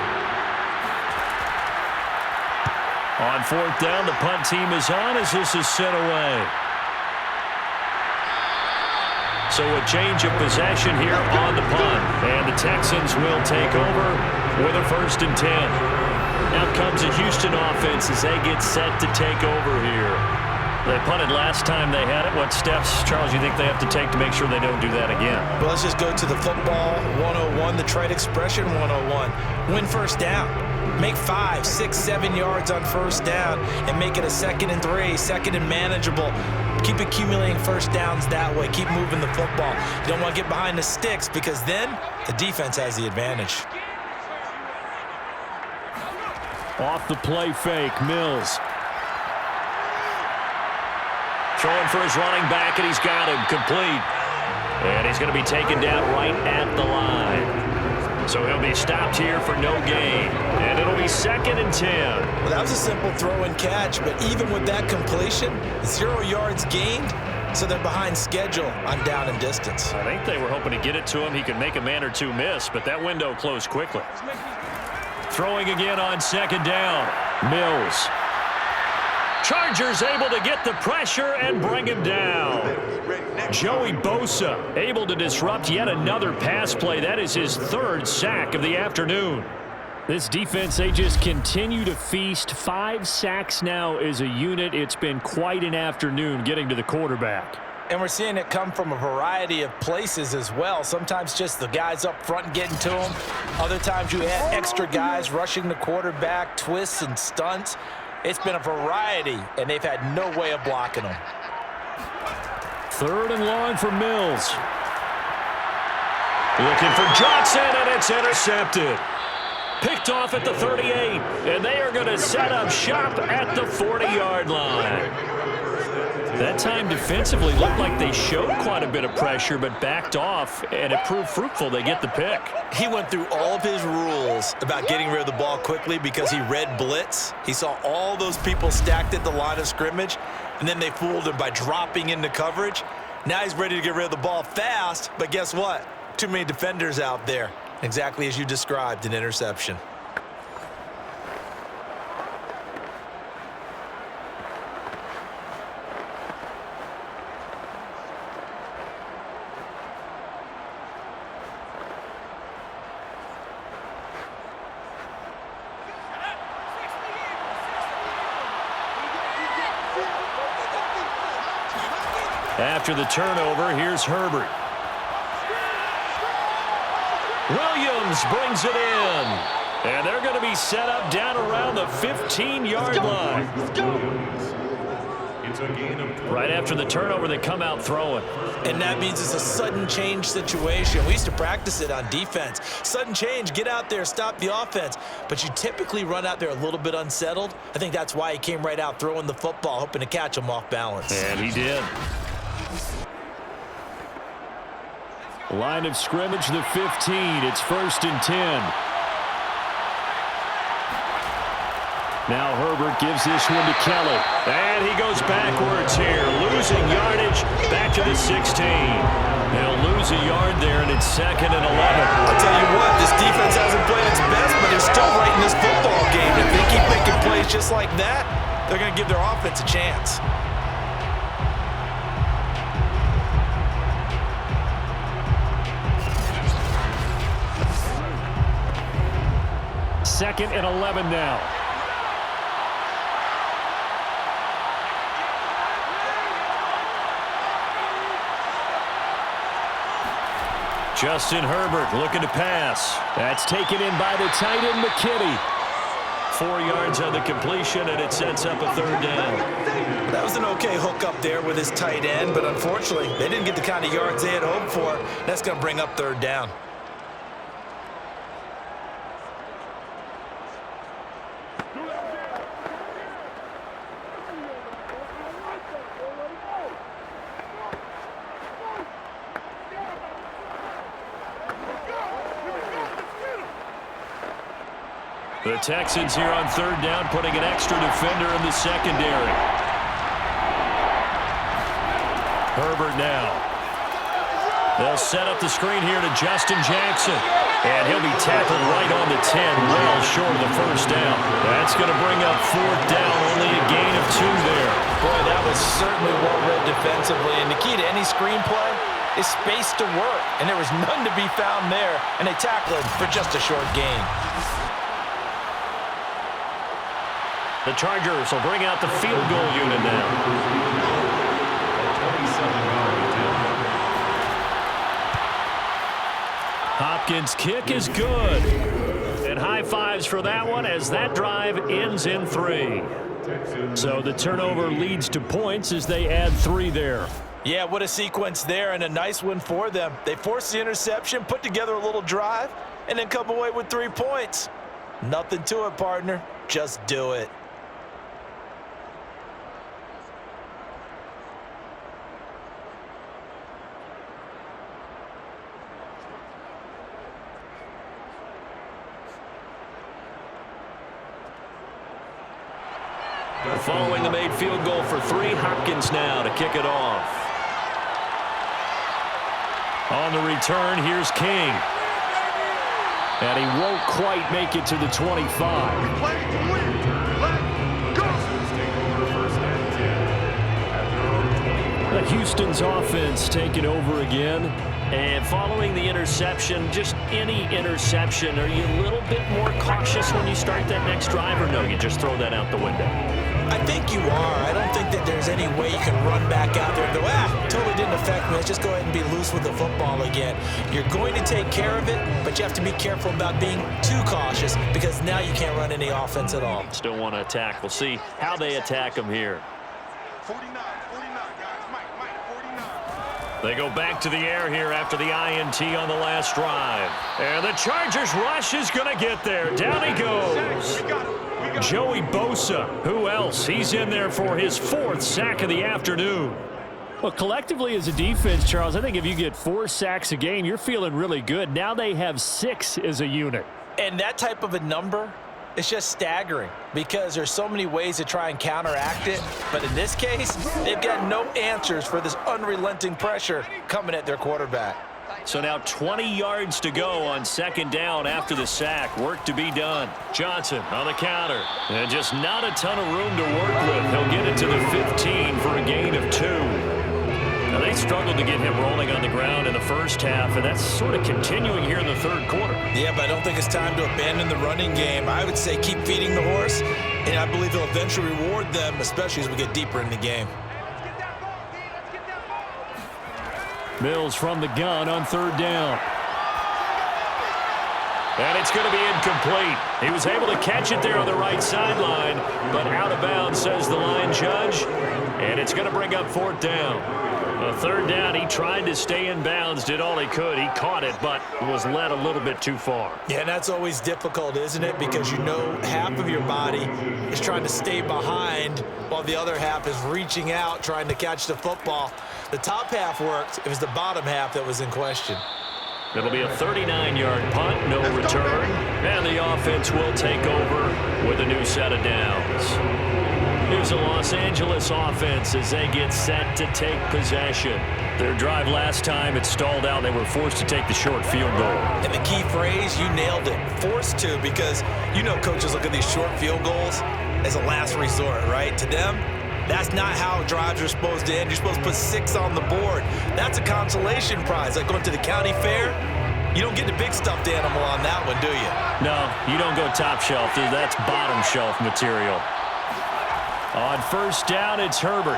[SPEAKER 2] On 4th down, the punt team is on as this is sent away. So a change of possession here on the punt. And the Texans will take over with a 1st and 10. Now comes a Houston offense as they get set to take over here. They punted last time they had it. What steps, Charles, you think they have to take to make sure they don't do that again?
[SPEAKER 4] Well, let's just go to the football 101, the trade expression 101. Win 1st down. Make 5, 6, 7 yards on 1st down and make it a 2nd and 3, 2nd and manageable. Keep accumulating 1st downs that way. Keep moving the football. You don't want to get behind the sticks because then the defense has the advantage.
[SPEAKER 2] Off the play fake, Mills.
[SPEAKER 7] Throwing for his running back, and he's got him complete. And he's going to be taken down right at the line. So he'll be stopped here for no gain. And it'll be 2nd and 10.
[SPEAKER 4] Well, that was a simple throw and catch, but even with that completion, 0 yards gained, so they're behind schedule on down and distance.
[SPEAKER 7] I think they were hoping to get it to him. He could make a man or two miss, but that window closed quickly. Throwing again on 2nd down. Mills. Chargers able to get the pressure and bring him down. Joey Bosa able to disrupt yet another pass play. That is his 3rd sack of the afternoon. This defense, they just continue to feast. 5 sacks now as a unit. It's been quite an afternoon getting to the quarterback.
[SPEAKER 3] And we're seeing it come from a variety of places as well. Sometimes just the guys up front getting to him. Other times you add extra guys rushing the quarterback, twists and stunts. It's been a variety, and they've had no way of blocking them.
[SPEAKER 7] 3rd and long for Mills. Looking for Johnson, and it's intercepted. Picked off at the 38, and they are going to set up shop at the 40-yard line. That time defensively looked like they showed quite a bit of pressure, but backed off, and it proved fruitful. They get the pick.
[SPEAKER 4] He went through all of his rules about getting rid of the ball quickly because he read blitz. He saw all those people stacked at the line of scrimmage, and then they fooled him by dropping into coverage. Now he's ready to get rid of the ball fast, but guess what? Too many defenders out there. Exactly as you described, an interception.
[SPEAKER 7] After the turnover, here's Herbert. Williams brings it in. And they're going to be set up down around the 15-yard line.
[SPEAKER 6] It's a gain of
[SPEAKER 7] Right after the turnover, they come out throwing.
[SPEAKER 4] And that means it's a sudden change situation. We used to practice it on defense. Sudden change, get out there, stop the offense. But you typically run out there a little bit unsettled. I think that's why he came right out throwing the football, hoping to catch him off balance.
[SPEAKER 7] And he did. Line of scrimmage, the 15. It's 1st and 10. Now Herbert gives this one to Kelly. And he goes backwards here, losing yardage back to the 16. They'll lose a yard there, and it's 2nd and 11.
[SPEAKER 4] I'll tell you what, this defense hasn't played its best, but they're still right in this football game. If they keep making plays just like that, they're going to give their offense a chance.
[SPEAKER 7] Second and 11 now. Justin Herbert looking to pass. That's taken in by the tight end, McKinney. 4 yards on the completion, and it sets up a 3rd down.
[SPEAKER 4] That was an okay hook up there with his tight end, but unfortunately, they didn't get the kind of yards they had hoped for. That's going to bring up 3rd down.
[SPEAKER 7] The Texans here on 3rd down, putting an extra defender in the secondary. Herbert now. They'll set up the screen here to Justin Jackson. And he'll be tackled right on the 10, well short of the 1st down. That's going to bring up 4th down, only a gain of 2 there.
[SPEAKER 3] Boy, that was certainly well read defensively. And the key to any screenplay is space to work. And there was none to be found there. And they tackled him for just a short gain.
[SPEAKER 7] The Chargers will bring out the field goal unit now. Hopkins' kick is good. And high fives for that one as that drive ends in 3. So the turnover leads to points as they add 3 there.
[SPEAKER 3] Yeah, what a sequence there, and a nice one for them. They forced the interception, put together a little drive, and then come away with 3 points. Nothing to it, partner. Just do it.
[SPEAKER 7] Following the made field goal for 3, Hopkins now to kick it off. On the return, here's King. And he won't quite make it to the 25.
[SPEAKER 5] We play to win. Let's go.
[SPEAKER 2] Houston's offense taking over again.
[SPEAKER 7] And following the interception, just any interception, are you a little bit more cautious when you start that next drive, or no, you just throw that out the window?
[SPEAKER 4] I think you are. I don't think that there's any way you can run back out there and go, totally didn't affect me. Let's just go ahead and be loose with the football again. You're going to take care of it, but you have to be careful about being too cautious because now you can't run any offense at all.
[SPEAKER 7] Still want to attack. We'll see how they attack him here.
[SPEAKER 5] 49, guys. Mike, 49.
[SPEAKER 7] They go back to the air here after the INT on the last drive. And the Chargers rush is going to get there. Down he goes. Joey Bosa. Who else? He's in there for his 4th sack of the afternoon.
[SPEAKER 2] Well, collectively as a defense, Charles, I think if you get 4 sacks a game, you're feeling really good. Now they have 6 as a unit.
[SPEAKER 3] And that type of a number, it's just staggering because there's so many ways to try and counteract it. But in this case, they've got no answers for this unrelenting pressure coming at their quarterback.
[SPEAKER 7] So now 20 yards to go on 2nd down after the sack. Work to be done. Johnson on the counter. And just not a ton of room to work with. He'll get it to the 15 for a gain of 2. Now they struggled to get him rolling on the ground in the first half, and that's sort of continuing here in the 3rd quarter.
[SPEAKER 4] Yeah, but I don't think it's time to abandon the running game. I would say keep feeding the horse, and I believe he'll eventually reward them, especially as we get deeper in the game.
[SPEAKER 2] Mills from the gun on 3rd down.
[SPEAKER 7] And it's going to be incomplete. He was able to catch it there on the right sideline, but out of bounds, says the line judge. And it's going to bring up 4th down. 3rd down, he tried to stay in bounds, did all he could. He caught it, but was led a little bit too far.
[SPEAKER 4] Yeah, and that's always difficult, isn't it? Because you know half of your body is trying to stay behind while the other half is reaching out, trying to catch the football. The top half worked. It was the bottom half that was in question.
[SPEAKER 7] It'll be a 39-yard punt, no return. And the offense will take over with a new set of downs. Here's the Los Angeles offense as they get set to take possession. Their drive last time, it stalled out. They were forced to take the short field goal.
[SPEAKER 4] And the key phrase, you nailed it, forced to, because you know coaches look at these short field goals as a last resort, right? To them, that's not how drives are supposed to end. You're supposed to put 6 on the board. That's a consolation prize. Like going to the county fair, you don't get the big stuffed animal on that one, do you?
[SPEAKER 7] No, you don't go top shelf. That's bottom shelf material. On 1st down, it's Herbert.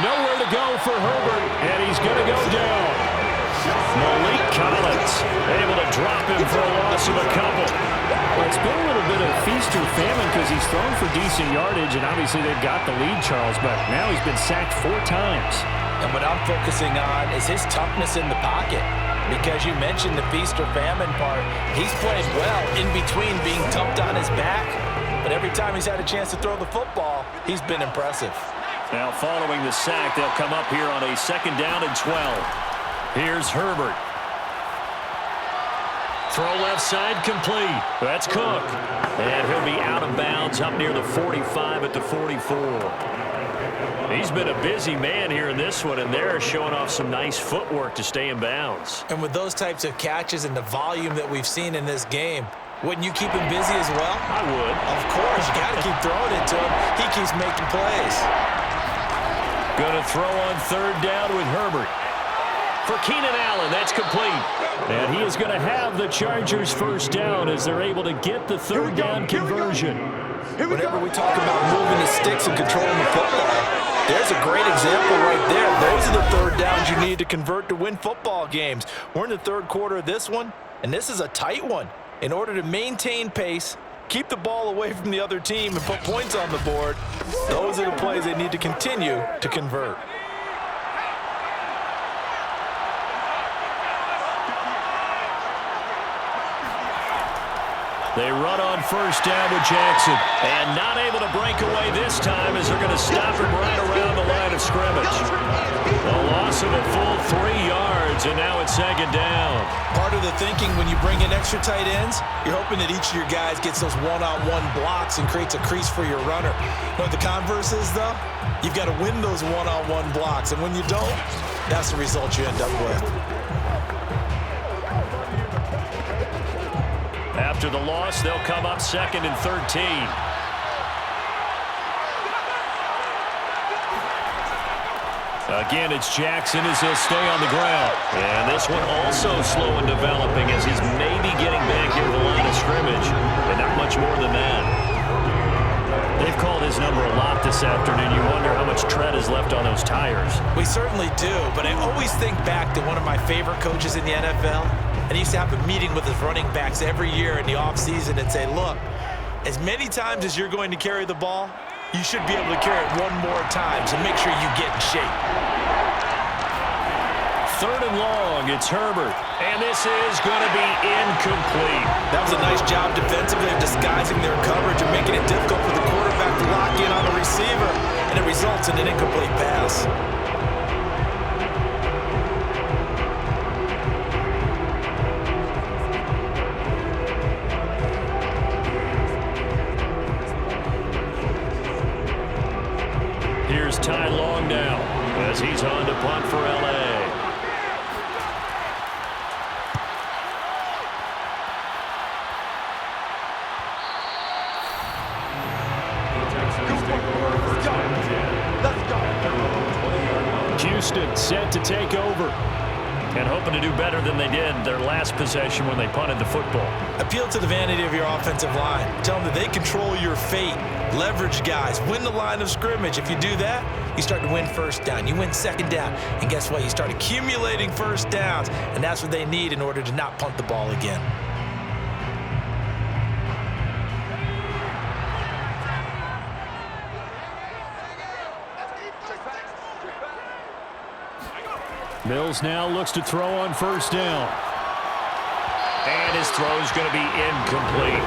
[SPEAKER 2] Nowhere to go for Herbert, and he's going to go down.
[SPEAKER 7] Malik Collins able to drop him for a loss of a couple.
[SPEAKER 2] Well, it's been a little bit of feast or famine because he's thrown for decent yardage, and obviously they've got the lead, Charles, but now he's been sacked 4 times.
[SPEAKER 3] And what I'm focusing on is his toughness in the pocket. Because you mentioned the feast or famine part. He's played well in between being dumped on his back. But every time he's had a chance to throw the football, he's been impressive.
[SPEAKER 7] Now following the sack, they'll come up here on a 2nd down and 12. Here's Herbert. Throw left side complete. That's Cook. And he'll be out of bounds up near the 45 at the 44. He's been a busy man here in this one, and they're showing off some nice footwork to stay in bounds.
[SPEAKER 4] And with those types of catches and the volume that we've seen in this game, wouldn't you keep him busy as well?
[SPEAKER 7] I would.
[SPEAKER 4] Of course, you got to keep throwing it to him. He keeps making plays.
[SPEAKER 7] Going to throw on 3rd down with Herbert. For Keenan Allen, that's complete.
[SPEAKER 2] And he is going to have the Chargers 1st down as they're able to get the 3rd down conversion.
[SPEAKER 3] Whenever we talk about moving the sticks and controlling the football, there's a great example right there. Those are the 3rd downs you need to convert to win football games. We're in the 3rd quarter of this one, and this is a tight one. In order to maintain pace, keep the ball away from the other team, and put points on the board, those are the plays they need to continue to convert.
[SPEAKER 2] They run on first down with Jackson. And not able to break away this time as they're going to stop him right around the line of scrimmage. A loss of a full 3 yards, and now it's second down.
[SPEAKER 4] Part of the thinking when you bring in extra tight ends, you're hoping that each of your guys gets those one-on-one blocks and creates a crease for your runner. You know what the converse is, though? You've got to win those one-on-one blocks, and when you don't, that's the result you end up with.
[SPEAKER 2] After the loss, they'll come up 2nd and 13. Again, it's Jackson as he'll stay on the ground. And this one also slow in developing as he's maybe getting back here to the line of scrimmage, but not much more than that. They've called his number a lot this afternoon. You wonder how much tread is left on those tires.
[SPEAKER 4] We certainly do, but I always think back to one of my favorite coaches in the NFL. And he used to have a meeting with his running backs every year in the offseason and say, look, as many times as you're going to carry the ball, you should be able to carry it one more time, so make sure you get in shape.
[SPEAKER 2] 3rd and long, it's Herbert. And this is going to be incomplete.
[SPEAKER 4] That was a nice job defensively of disguising their coverage and making it difficult for the quarterback to lock in on the receiver, and it results in an incomplete pass.
[SPEAKER 2] Here's Ty Long now as he's on to punt for L.A. Houston set to take over and hoping to do better than they did their last possession when they punted the football.
[SPEAKER 4] Appeal to the vanity of your offensive line. Tell them that they control your fate. Leverage guys. Win the line of scrimmage. If you do that, you start to win first down. You win second down. And guess what? You start accumulating first downs. And that's what they need in order to not punt the ball again.
[SPEAKER 2] Mills now looks to throw on first down. And his throw is going to be incomplete.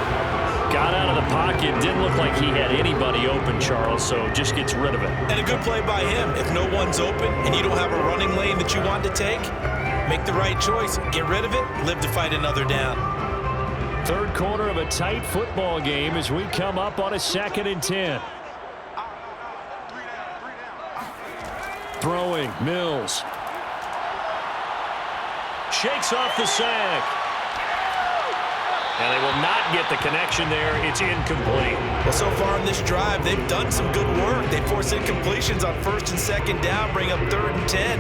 [SPEAKER 2] Got out of the pocket. Didn't look like he had anybody open, Charles, so just gets rid of it.
[SPEAKER 4] And a good play by him. If no one's open and you don't have a running lane that you want to take, make the right choice. Get rid of it. Live to fight another down.
[SPEAKER 2] 3rd quarter of a tight football game as we come up on a 2nd and 10. Throwing, Mills. Shakes off the sack. And they will not get the connection there. It's incomplete.
[SPEAKER 4] Well, so far in this drive, they've done some good work. They force incompletions on 1st and 2nd down, bring up 3rd and 10.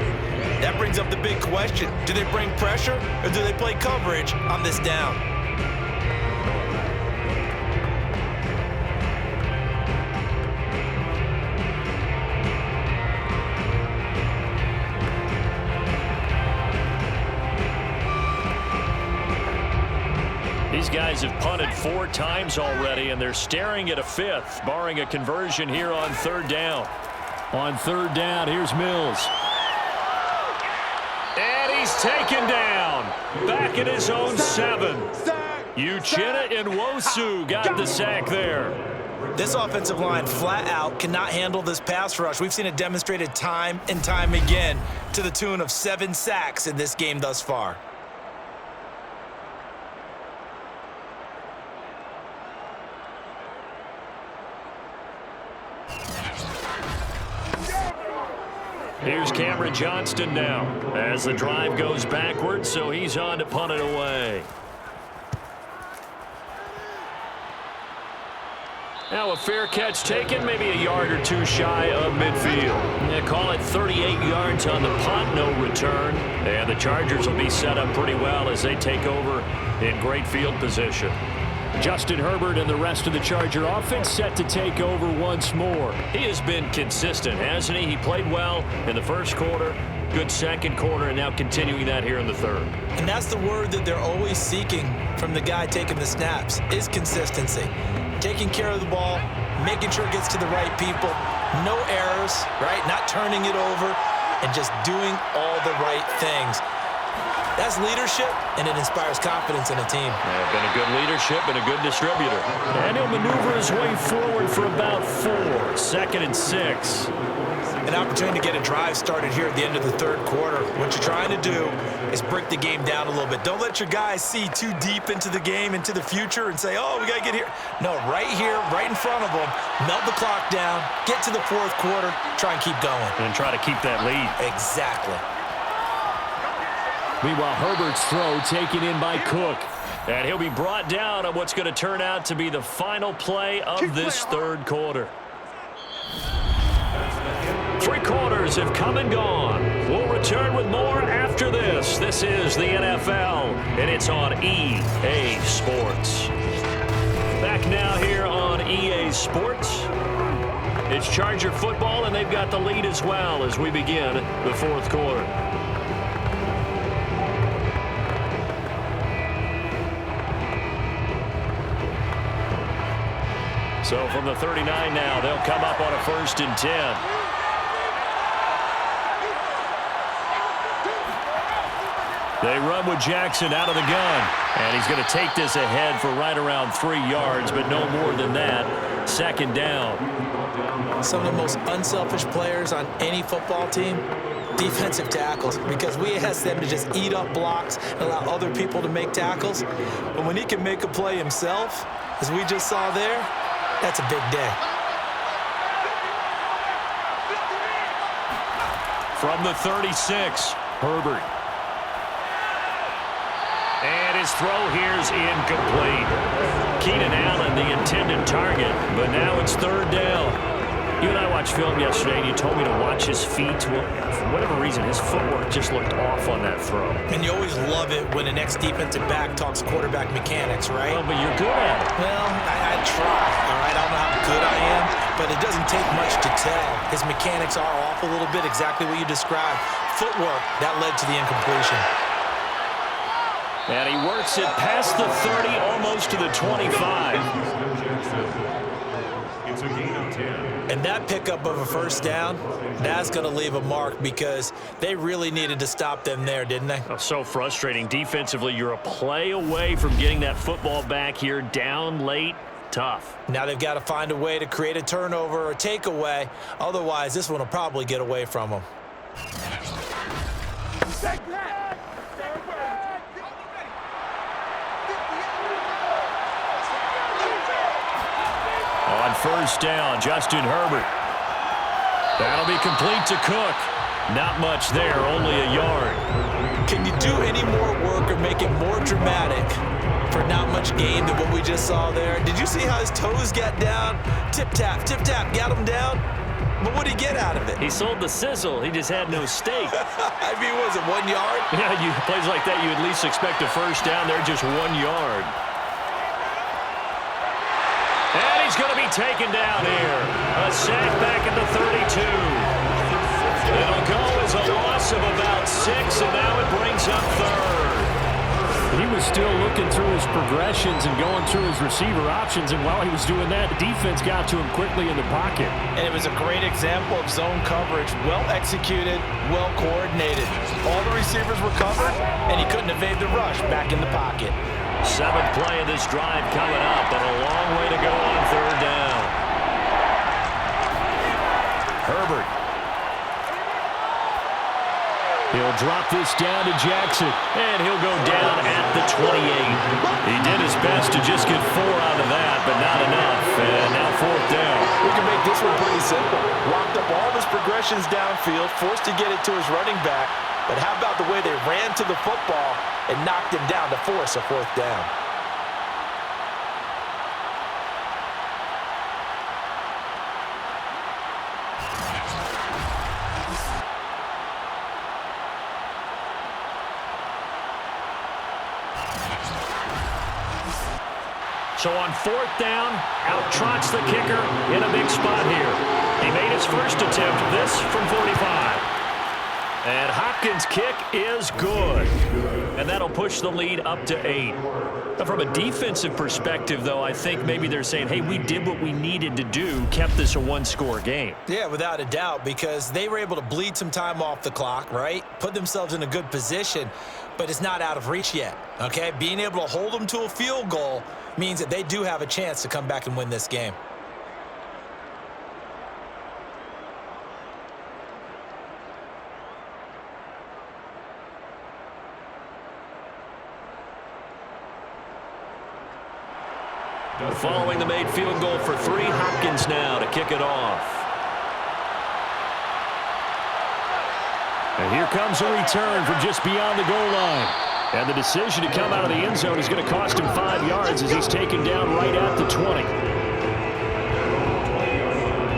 [SPEAKER 4] That brings up the big question. Do they bring pressure or do they play coverage on this down?
[SPEAKER 2] These guys have punted 4 times already, and they're staring at a 5th, barring a conversion here on 3rd down. On 3rd down, here's Mills. And he's taken down. Back at his own 7. Uchenna and Nwosu got the sack there.
[SPEAKER 4] This offensive line flat out cannot handle this pass rush. We've seen it demonstrated time and time again to the tune of 7 sacks in this game thus far.
[SPEAKER 2] Here's Cameron Johnston now as the drive goes backwards, so he's on to punt it away. Now a fair catch taken, maybe a yard or 2 shy of midfield. They call it 38 yards on the punt, no return. And the Chargers will be set up pretty well as they take over in great field position. Justin Herbert and the rest of the Charger offense set to take over once more. He has been consistent, hasn't he? He played well in the 1st quarter, good 2nd quarter, and now continuing that here in the 3rd.
[SPEAKER 4] And that's the word that they're always seeking from the guy taking the snaps, is consistency. Taking care of the ball, making sure it gets to the right people, no errors, right? Not turning it over, and just doing all the right things. That's leadership, and it inspires confidence in a team.
[SPEAKER 2] Yeah, been a good leadership and a good distributor. And he'll maneuver his way forward for about 4. 2nd and 6.
[SPEAKER 4] An opportunity to get a drive started here at the end of the third quarter. What you're trying to do is break the game down a little bit. Don't let your guys see too deep into the game, into the future, and say, oh, we got to get here. No, right here, right in front of them, melt the clock down, get to the fourth quarter, try and keep going.
[SPEAKER 2] And try to keep that lead.
[SPEAKER 4] Exactly.
[SPEAKER 2] Meanwhile, Herbert's throw taken in by Cook. And he'll be brought down on what's going to turn out to be the final play of this third quarter. 3 quarters have come and gone. We'll return with more after this. This is the NFL, and it's on EA Sports. Back now here on EA Sports. It's Charger football, and they've got the lead as well as we begin the fourth quarter. So from the 39 now, they'll come up on a 1st and 10. They run with Jackson out of the gun. And he's going to take this ahead for right around 3 yards, but no more than that. 2nd down.
[SPEAKER 4] Some of the most unselfish players on any football team, defensive tackles, because we ask them to just eat up blocks and allow other people to make tackles. But when he can make a play himself, as we just saw there, that's a big day.
[SPEAKER 2] From the 36, Herbert. And his throw here's incomplete. Keenan Allen, the intended target, but now it's 3rd down. You and I watched film yesterday, and you told me to watch his feet. Well, for whatever reason, his footwork just looked off on that throw.
[SPEAKER 4] And you always love it when the next defensive back talks quarterback mechanics, right?
[SPEAKER 2] Well, but you're good at it.
[SPEAKER 4] Well, I try, all right? I don't know how good I am, but it doesn't take much to tell. His mechanics are off a little bit, exactly what you described. Footwork, that led to the incompletion.
[SPEAKER 2] And he works it past the 30, almost to the 25.
[SPEAKER 6] It's a gain of 10.
[SPEAKER 4] And that pickup of a 1st down, that's going to leave a mark because they really needed to stop them there, didn't they?
[SPEAKER 2] Oh, so frustrating. Defensively, you're a play away from getting that football back here, down late. Tough.
[SPEAKER 4] Now they've got to find a way to create a turnover or takeaway. Otherwise, this one will probably get away from them.
[SPEAKER 2] On 1st down, Justin Herbert. That'll be complete to Cook. Not much there, only a yard.
[SPEAKER 4] Can you do any more work or make it more dramatic for not much gain than what we just saw there? Did you see how his toes got down? Tip-tap, got him down. But what did he get out of it?
[SPEAKER 2] He sold the sizzle. He just had no steak.
[SPEAKER 4] I mean, was it 1 yard?
[SPEAKER 2] Yeah, plays like that, you at least expect a 1st down. They're just 1 yard. And he's going to be taken down here. A sack back at the 32. It'll go as a loss of about 6, and now it brings up 3rd. He was still looking through his progressions and going through his receiver options, and while he was doing that, the defense got to him quickly in the pocket.
[SPEAKER 3] And it was a great example of zone coverage. Well executed, well coordinated. All the receivers were covered, and he couldn't evade the rush back in the pocket.
[SPEAKER 2] 7th play of this drive coming up, but a long way to go on 3rd down. Herbert. He'll drop this down to Jackson, and he'll go down at the 28. He did his best to just get 4 out of that, but not enough. And now 4th down.
[SPEAKER 3] We can make this one pretty simple. Locked up all of his progressions downfield, forced to get it to his running back. But how about the way they ran to the football and knocked him down to force a 4th down?
[SPEAKER 2] So on 4th down, out trots the kicker in a big spot here. He made his first attempt, this from 45.
[SPEAKER 7] And Hopkins' kick is good. And that'll push the lead up to 8. Now, from a defensive perspective, though, I think maybe they're saying, hey, we did what we needed to do, kept this a one-score game.
[SPEAKER 4] Yeah, without a doubt, because they were able to bleed some time off the clock, right? Put themselves in a good position, but it's not out of reach yet, okay? Being able to hold them to a field goal means that they do have a chance to come back and win this game.
[SPEAKER 7] Following the made field goal for 3, Hopkins now to kick it off.
[SPEAKER 2] And here comes a return from just beyond the goal line. And the decision to come out of the end zone is going to cost him 5 yards as he's taken down right at the 20.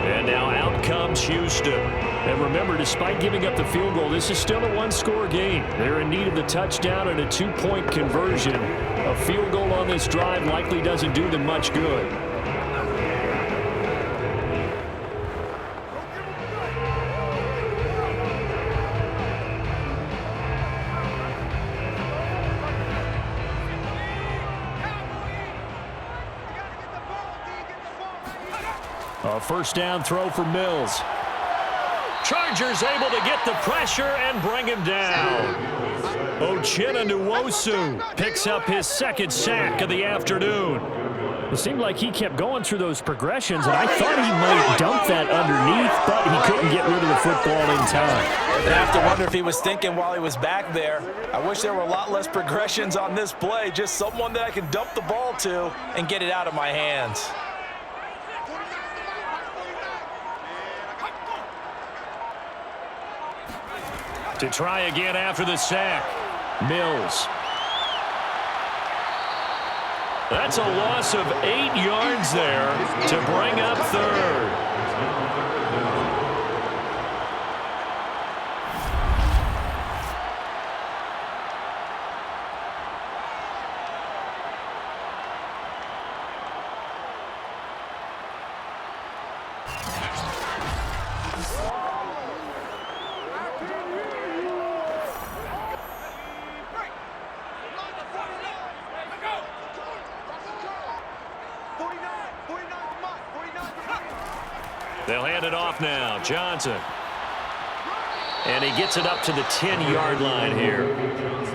[SPEAKER 2] And now out comes Houston. And remember, despite giving up the field goal, this is still a one-score game. They're in need of the touchdown and a 2-point conversion. A field goal on this drive likely doesn't do them much good. A first down throw for Mills. Chargers able to get the pressure and bring him down. Uchenna Nwosu picks up his second sack of the afternoon. It seemed like he kept going through those progressions, and I thought he might dump that underneath, but he couldn't get rid of the football in time.
[SPEAKER 3] I have to wonder if he was thinking while he was back there, I wish there were a lot less progressions on this play, just someone that I can dump the ball to and get it out of my hands.
[SPEAKER 2] To try again after the sack, Mills. That's a loss of 8 yards there to bring up third. They'll hand it off now. Johnson. And he gets it up to the 10-yard line here.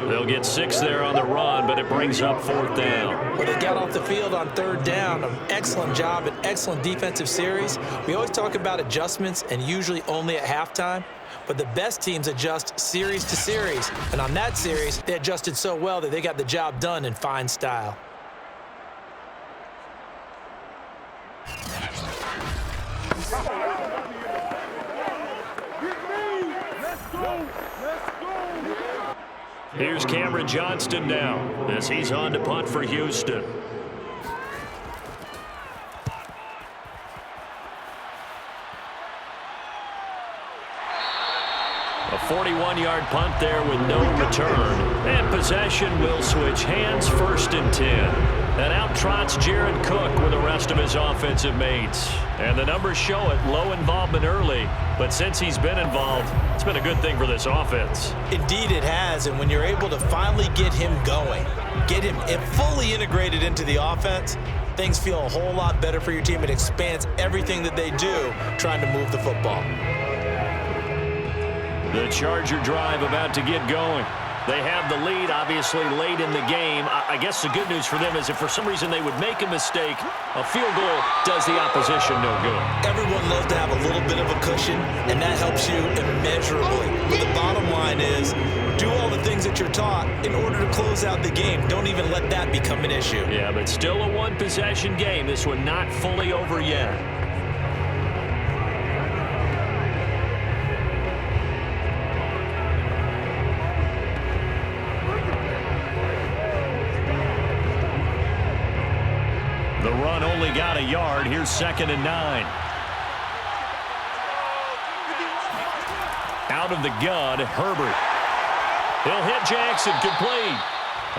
[SPEAKER 2] They'll get 6 there on the run, but it brings up 4th down.
[SPEAKER 4] Well, they got off the field on 3rd down. An excellent job, an excellent defensive series. We always talk about adjustments and usually only at halftime, but the best teams adjust series to series. And on that series, they adjusted so well that they got the job done in fine style.
[SPEAKER 2] Here's Cameron Johnston now as he's on to punt for Houston. A 41-yard punt there with no return. And possession will switch hands, 1st and 10. And out trots Jared Cook with the rest of his offensive mates. And the numbers show it, low involvement early. But since he's been involved, it's been a good thing for this offense.
[SPEAKER 4] Indeed it has, and when you're able to finally get him going, get him fully integrated into the offense, things feel a whole lot better for your team. It expands everything that they do trying to move the football.
[SPEAKER 2] The Charger drive about to get going. They have the lead, obviously, late in the game. I guess the good news for them is if for some reason they would make a mistake, a field goal does the opposition no good.
[SPEAKER 4] Everyone loves to have a little bit of a cushion, and that helps you immeasurably. But the bottom line is, do all the things that you're taught in order to close out the game. Don't even let that become an issue.
[SPEAKER 2] Yeah, but still a one-possession game. This one not fully over yet. The run only got a yard. Here's 2nd and 9. Out of the gun, Herbert. He'll hit Jackson, complete.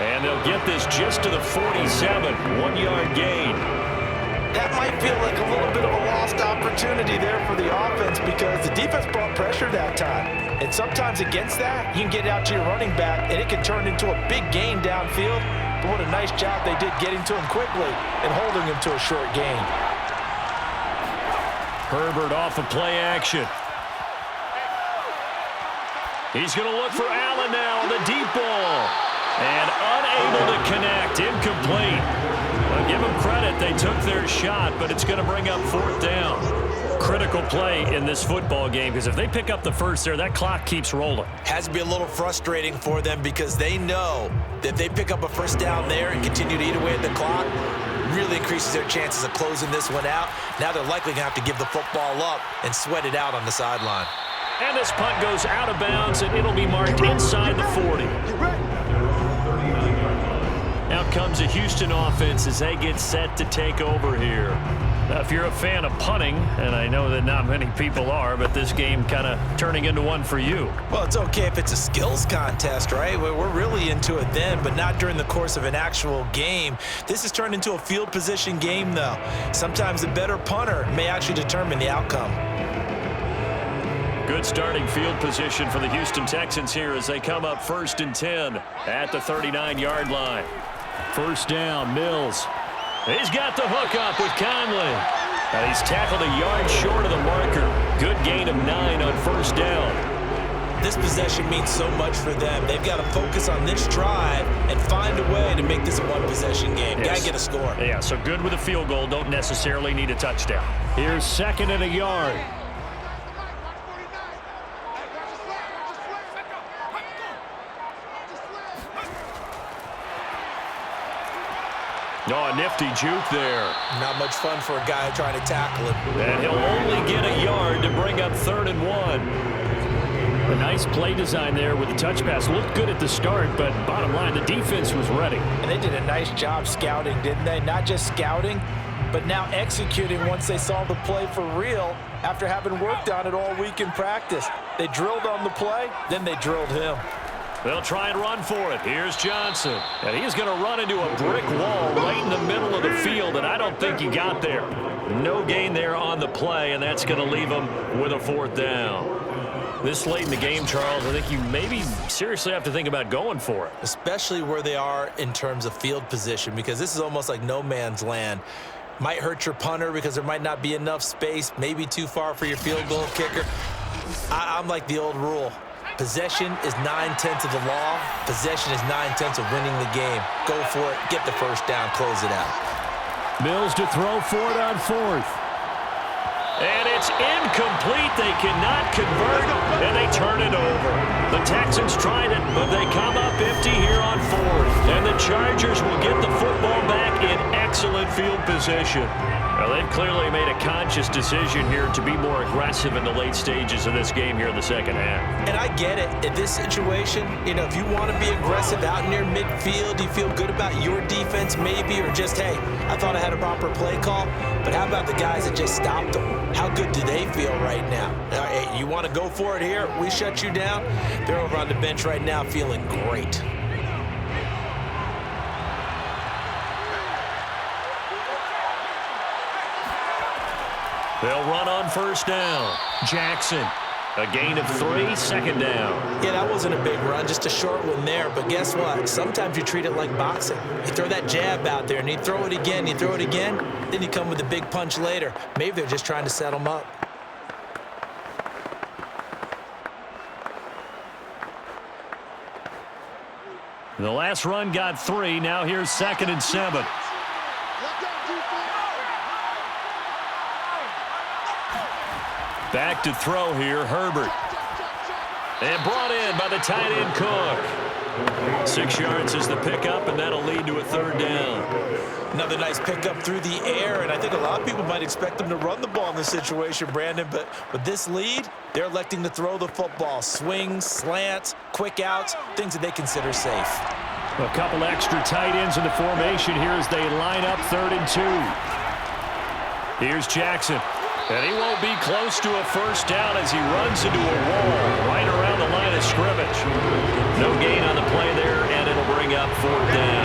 [SPEAKER 2] And they'll get this just to the 47. 1-yard gain.
[SPEAKER 4] That
[SPEAKER 3] might feel like a little bit of a lost opportunity there for the offense because the defense brought pressure that time. And sometimes against that, you can get out to your running back, and it can turn into a big gain downfield. But what a nice job they did getting to him quickly and holding him to a short gain.
[SPEAKER 2] Herbert off of play action. He's going to look for Allen now on the deep ball. And unable to connect. Incomplete. Well, give them credit. They took their shot, but it's going to bring up 4th down. Critical play in this football game because if they pick up the first there, that clock keeps rolling.
[SPEAKER 4] Has to be a little frustrating for them because they know that if they pick up a first down there and continue to eat away at the clock, really increases their chances of closing this one out. Now they're likely going to have to give the football up and sweat it out on the sideline.
[SPEAKER 2] And this punt goes out of bounds, and it'll be marked inside the 40. Out comes the Houston offense as they get set to take over here. Now, if you're a fan of punting, and I know that not many people are, but this game kind of turning into one for you.
[SPEAKER 4] Well, it's okay if it's a skills contest, right? We're really into it then, but not during the course of an actual game. This has turned into a field position game, though. Sometimes the better punter may actually determine the outcome.
[SPEAKER 2] Good starting field position for the Houston Texans here as they come up 1st and 10 at the 39-yard line. First down, Mills. He's got the hook up with Conley. And he's tackled a yard short of the marker. Good gain of 9 on first down.
[SPEAKER 4] This possession means so much for them. They've got to focus on this drive and find a way to make this a one-possession game. Got to get a score.
[SPEAKER 2] Yeah, so good with a field goal. Don't necessarily need a touchdown. Here's 2nd and a yard. Oh, a nifty juke there.
[SPEAKER 4] Not much fun for a guy trying to tackle him.
[SPEAKER 2] And he'll only get a yard to bring up 3rd and 1. A nice play design there with the touch pass. Looked good at the start, but bottom line, the defense was ready.
[SPEAKER 3] And they did a nice job scouting, didn't they? Not just scouting, but now executing once they saw the play for real after having worked on it all week in practice. They drilled on the play, then they drilled him.
[SPEAKER 2] They'll try and run for it. Here's Johnson. And he's going to run into a brick wall right in the middle of the field, and I don't think he got there. No gain there on the play, and that's going to leave him with a 4th down. This late in the game, Charles, I think you maybe seriously have to think about going for it.
[SPEAKER 4] Especially where they are in terms of field position, because this is almost like no man's land. Might hurt your punter because there might not be enough space, maybe too far for your field goal kicker. I'm like the old rule. Possession is 9/10 of the law. Possession is 9/10 of winning the game. Go for it. Get the first down. Close it out.
[SPEAKER 2] Mills to throw for it on 4th. And it's incomplete. They cannot convert, and they turn it over. The Texans tried it, but they come up empty here on 4th. And the Chargers will get the football back in excellent field position. Well, they've clearly made a conscious decision here to be more aggressive in the late stages of this game here in the second half.
[SPEAKER 4] And I get it. In this situation, if you want to be aggressive out near midfield, you feel good about your defense maybe, or just, hey, I thought I had a proper play call. But how about the guys that just stopped them? How good do they feel right now? Hey, you want to go for it here? We shut you down? They're over on the bench right now feeling great.
[SPEAKER 2] They'll run on first down. Jackson, a gain of 3, 2nd down.
[SPEAKER 4] Yeah, that wasn't a big run, just a short one there. But guess what? Sometimes you treat it like boxing. You throw that jab out there, and you throw it again, then you come with a big punch later. Maybe they're just trying to set them up.
[SPEAKER 2] The last run got 3. Now here's 2nd and 7. Back to throw here, Herbert. And brought in by the tight end, Cook. 6 yards is the pickup, and that'll lead to a 3rd down.
[SPEAKER 4] Another nice pickup through the air, and I think a lot of people might expect them to run the ball in this situation, Brandon, but with this lead, they're electing to throw the football. Swings, slants, quick outs, things that they consider safe.
[SPEAKER 2] A couple extra tight ends in the formation here as they line up 3rd and 2. Here's Jackson. And he won't be close to a first down as he runs into a wall right around the line of scrimmage. No gain on the play there, and it'll bring up 4th down.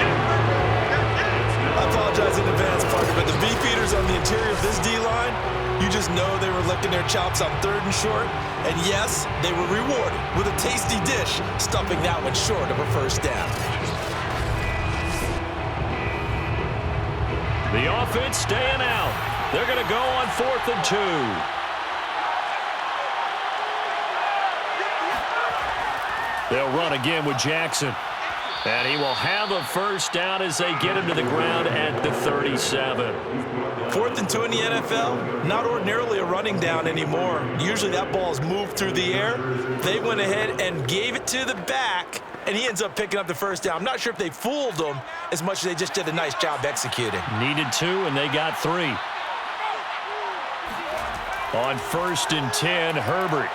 [SPEAKER 4] I apologize in advance, partner, but the beef eater defenders on the interior of this D-line, you just know they were licking their chops on 3rd and short. And yes, they were rewarded with a tasty dish, stuffing that one short of a first down.
[SPEAKER 7] The offense staying out. They're going to go on 4th and 2. They'll run again with Jackson. And he will have a first down as they get him to the ground at the 37.
[SPEAKER 4] 4th and 2 in the NFL, not ordinarily a running down anymore. Usually that ball is moved through the air. They went ahead and gave it to the back, and he ends up picking up the first down. I'm not sure if they fooled him as much as they just did a nice job executing.
[SPEAKER 7] Needed 2, and they got 3. On 1st and 10, Herbert.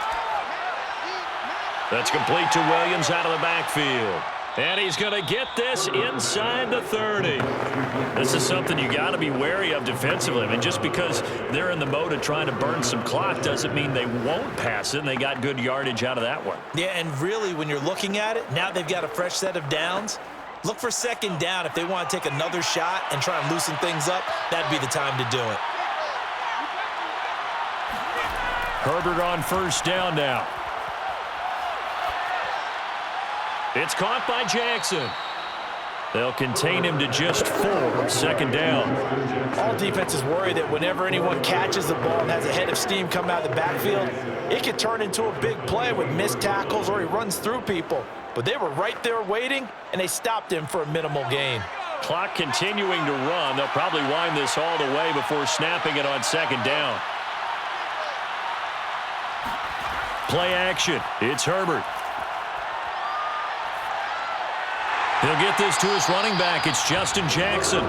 [SPEAKER 7] That's complete to Williams out of the backfield. And he's going to get this inside the 30. This is something you got to be wary of defensively. I mean, just because they're in the mode of trying to burn some clock doesn't mean they won't pass it, and they got good yardage out of that one.
[SPEAKER 4] Yeah, and really, when you're looking at it, now they've got a fresh set of downs. Look for 2nd down. If they want to take another shot and try and loosen things up, that'd be the time to do it.
[SPEAKER 7] Herbert on 1st down now. It's caught by Jackson. They'll contain him to just 4, 2nd down.
[SPEAKER 3] All defenses worry that whenever anyone catches the ball and has a head of steam come out of the backfield, it could turn into a big play with missed tackles or he runs through people. But they were right there waiting, and they stopped him for a minimal gain.
[SPEAKER 7] Clock continuing to run. They'll probably wind this all the way before snapping it on 2nd down. Play action. It's Herbert. He'll get this to his running back. It's Justin Jackson.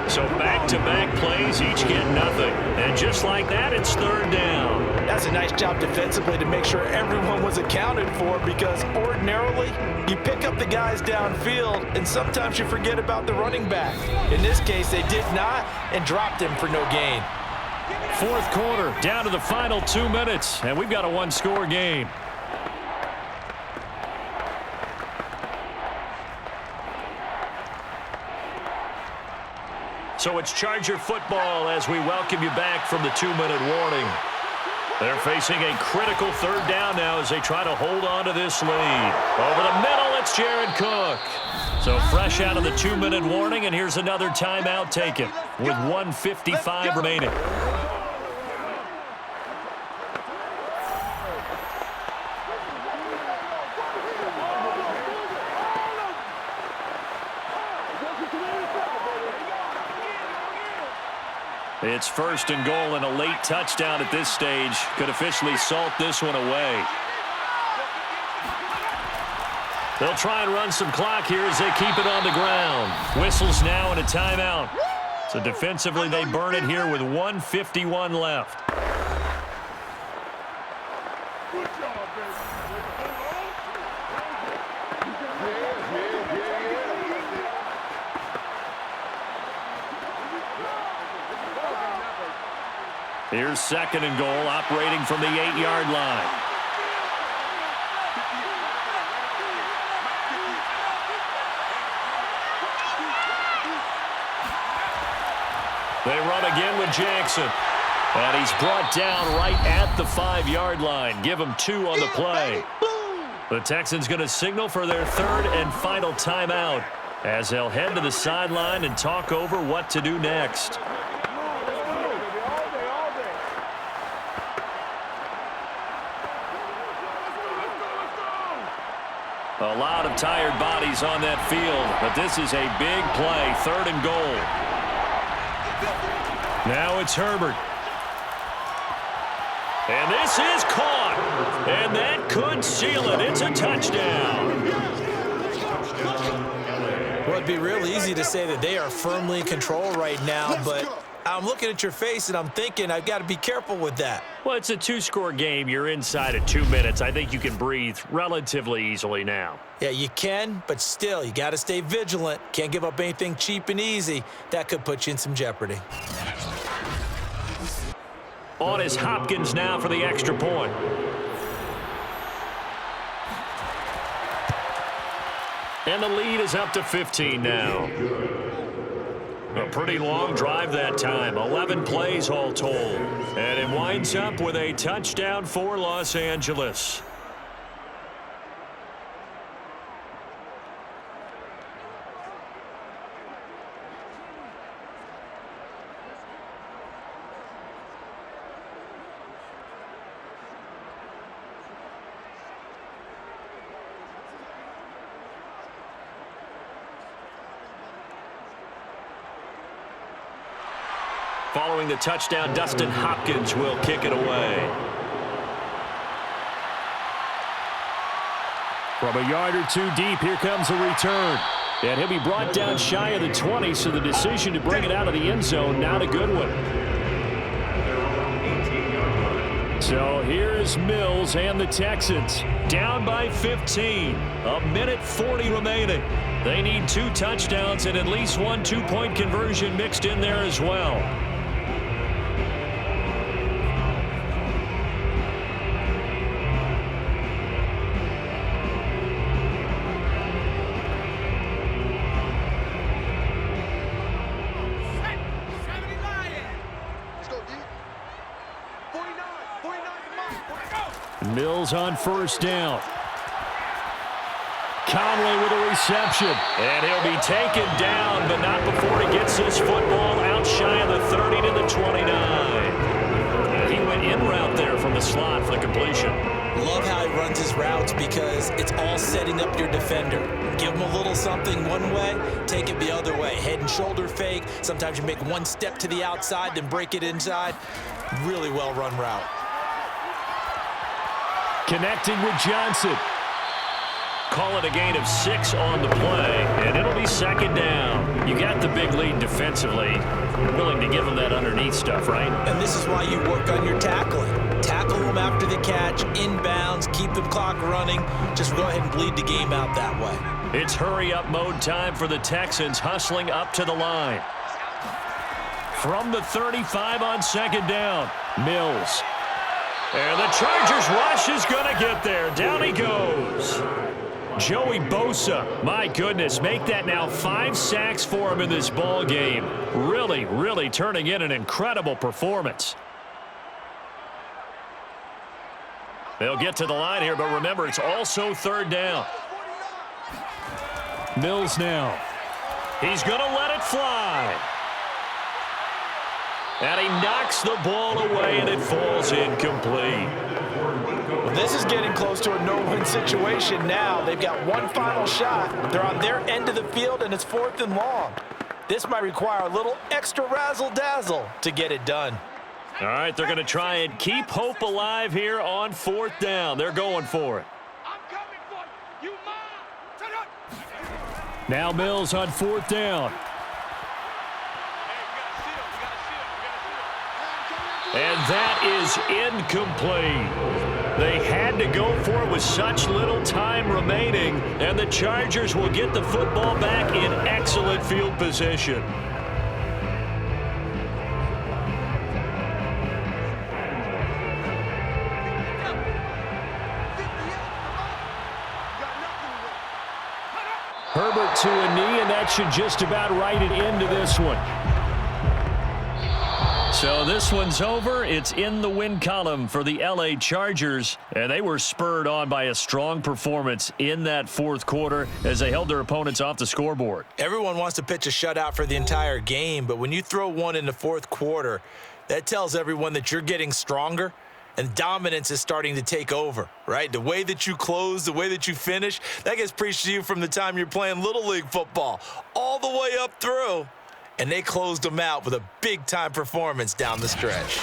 [SPEAKER 7] So back-to-back plays, each get nothing. And just like that, it's 3rd down.
[SPEAKER 3] That's a nice job defensively to make sure everyone was accounted for, because ordinarily you pick up the guys downfield and sometimes you forget about the running back. In this case, they did not and dropped him for no gain.
[SPEAKER 7] 4th quarter, down to the final 2 minutes, and we've got a 1-score game. So it's Charger football as we welcome you back from the 2-minute warning. They're facing a critical 3rd down now as they try to hold on to this lead. Over the middle, it's Jared Cook. So fresh out of the 2-minute warning, and here's another timeout taken with 1:55 remaining. It's 1st and goal, and a late touchdown at this stage could officially salt this one away. They'll try and run some clock here as they keep it on the ground. Whistles now and a timeout. So defensively, they burn it here with 1:51 left. Here's 2nd and goal, operating from the 8-yard line. They run again with Jackson. And he's brought down right at the 5-yard line. Give him 2 on the play. The Texans going to signal for their 3rd and final timeout as they'll head to the sideline and talk over what to do next. A lot of tired bodies on that field, but this is a big play, 3rd and goal. Now it's Herbert. And this is caught. And that could seal it. It's a touchdown.
[SPEAKER 4] Well, it'd be real easy to say that they are firmly in control right now, but I'm looking at your face and I'm thinking I've got to be careful with that.
[SPEAKER 7] Well, it's a 2-score game. You're inside at 2 minutes. I think you can breathe relatively easily now.
[SPEAKER 4] Yeah, you can, but still, you got to stay vigilant. Can't give up anything cheap and easy. That could put you in some jeopardy.
[SPEAKER 7] On is Hopkins now for the extra point. And the lead is up to 15 now. A pretty long drive that time, 11 plays all told. And it winds up with a touchdown for Los Angeles. Following the touchdown, Dustin Hopkins will kick it away.
[SPEAKER 2] From a yard or two deep, here comes a return. And he'll be brought down shy of the 20, so the decision to bring it out of the end zone, not a good one. So here's Mills and the Texans, down by 15. A minute 40 remaining. They need 2 touchdowns and at least 1 two-point conversion mixed in there as well. Mills on first down. Conley with a reception.
[SPEAKER 7] And he'll be taken down, but not before he gets this football out shy of the 30 to the 29. He went in route there from the slot for the completion.
[SPEAKER 4] Love how he runs his routes because it's all setting up your defender. Give him a little something one way, take it the other way. Head and shoulder fake. Sometimes you make one step to the outside, then break it inside. Really well run route.
[SPEAKER 2] Connecting with Johnson.
[SPEAKER 7] Call it a gain of 6 on the play, and it'll be second down. You got the big lead defensively. You're willing to give them that underneath stuff, right?
[SPEAKER 4] And this is why you work on your tackling. Tackle them after the catch, inbounds, keep the clock running. Just go ahead and bleed the game out that way.
[SPEAKER 7] It's hurry-up mode time for the Texans, hustling up to the line.
[SPEAKER 2] From the 35 on second down, Mills.
[SPEAKER 7] And the Chargers rush is going to get there. Down he goes.
[SPEAKER 2] Joey Bosa, my goodness, make that now 5 sacks for him in this ball game. Really, really turning in an incredible performance.
[SPEAKER 7] They'll get to the line here, but remember, it's also third down.
[SPEAKER 2] Mills now.
[SPEAKER 7] He's going to let it fly. And he knocks the ball away, and it falls incomplete.
[SPEAKER 3] Well, this is getting close to a no-win situation now. They've got one final shot. They're on their end of the field, and it's 4th and long. This might require a little extra razzle-dazzle to get it done.
[SPEAKER 7] All right, they're going to try and keep hope alive here on 4th down. They're going for it.
[SPEAKER 5] I'm coming for you. You mom. Turn up.
[SPEAKER 2] Now Mills on 4th down.
[SPEAKER 7] And that is incomplete. They had to go for it with such little time remaining, and the Chargers will get the football back in excellent field position.
[SPEAKER 2] Herbert to a knee, and that should just about write it into this one. So this one's over. It's in the win column for the LA Chargers, and they were spurred on by a strong performance in that 4th quarter as they held their opponents off the scoreboard.
[SPEAKER 4] Everyone wants to pitch a shutout for the entire game, but when you throw one in the 4th quarter, that tells everyone that you're getting stronger and dominance is starting to take over, right? The way that you close, the way that you finish, that gets preached to you from the time you're playing Little League football all the way up through. And they closed them out with a big-time performance down the stretch.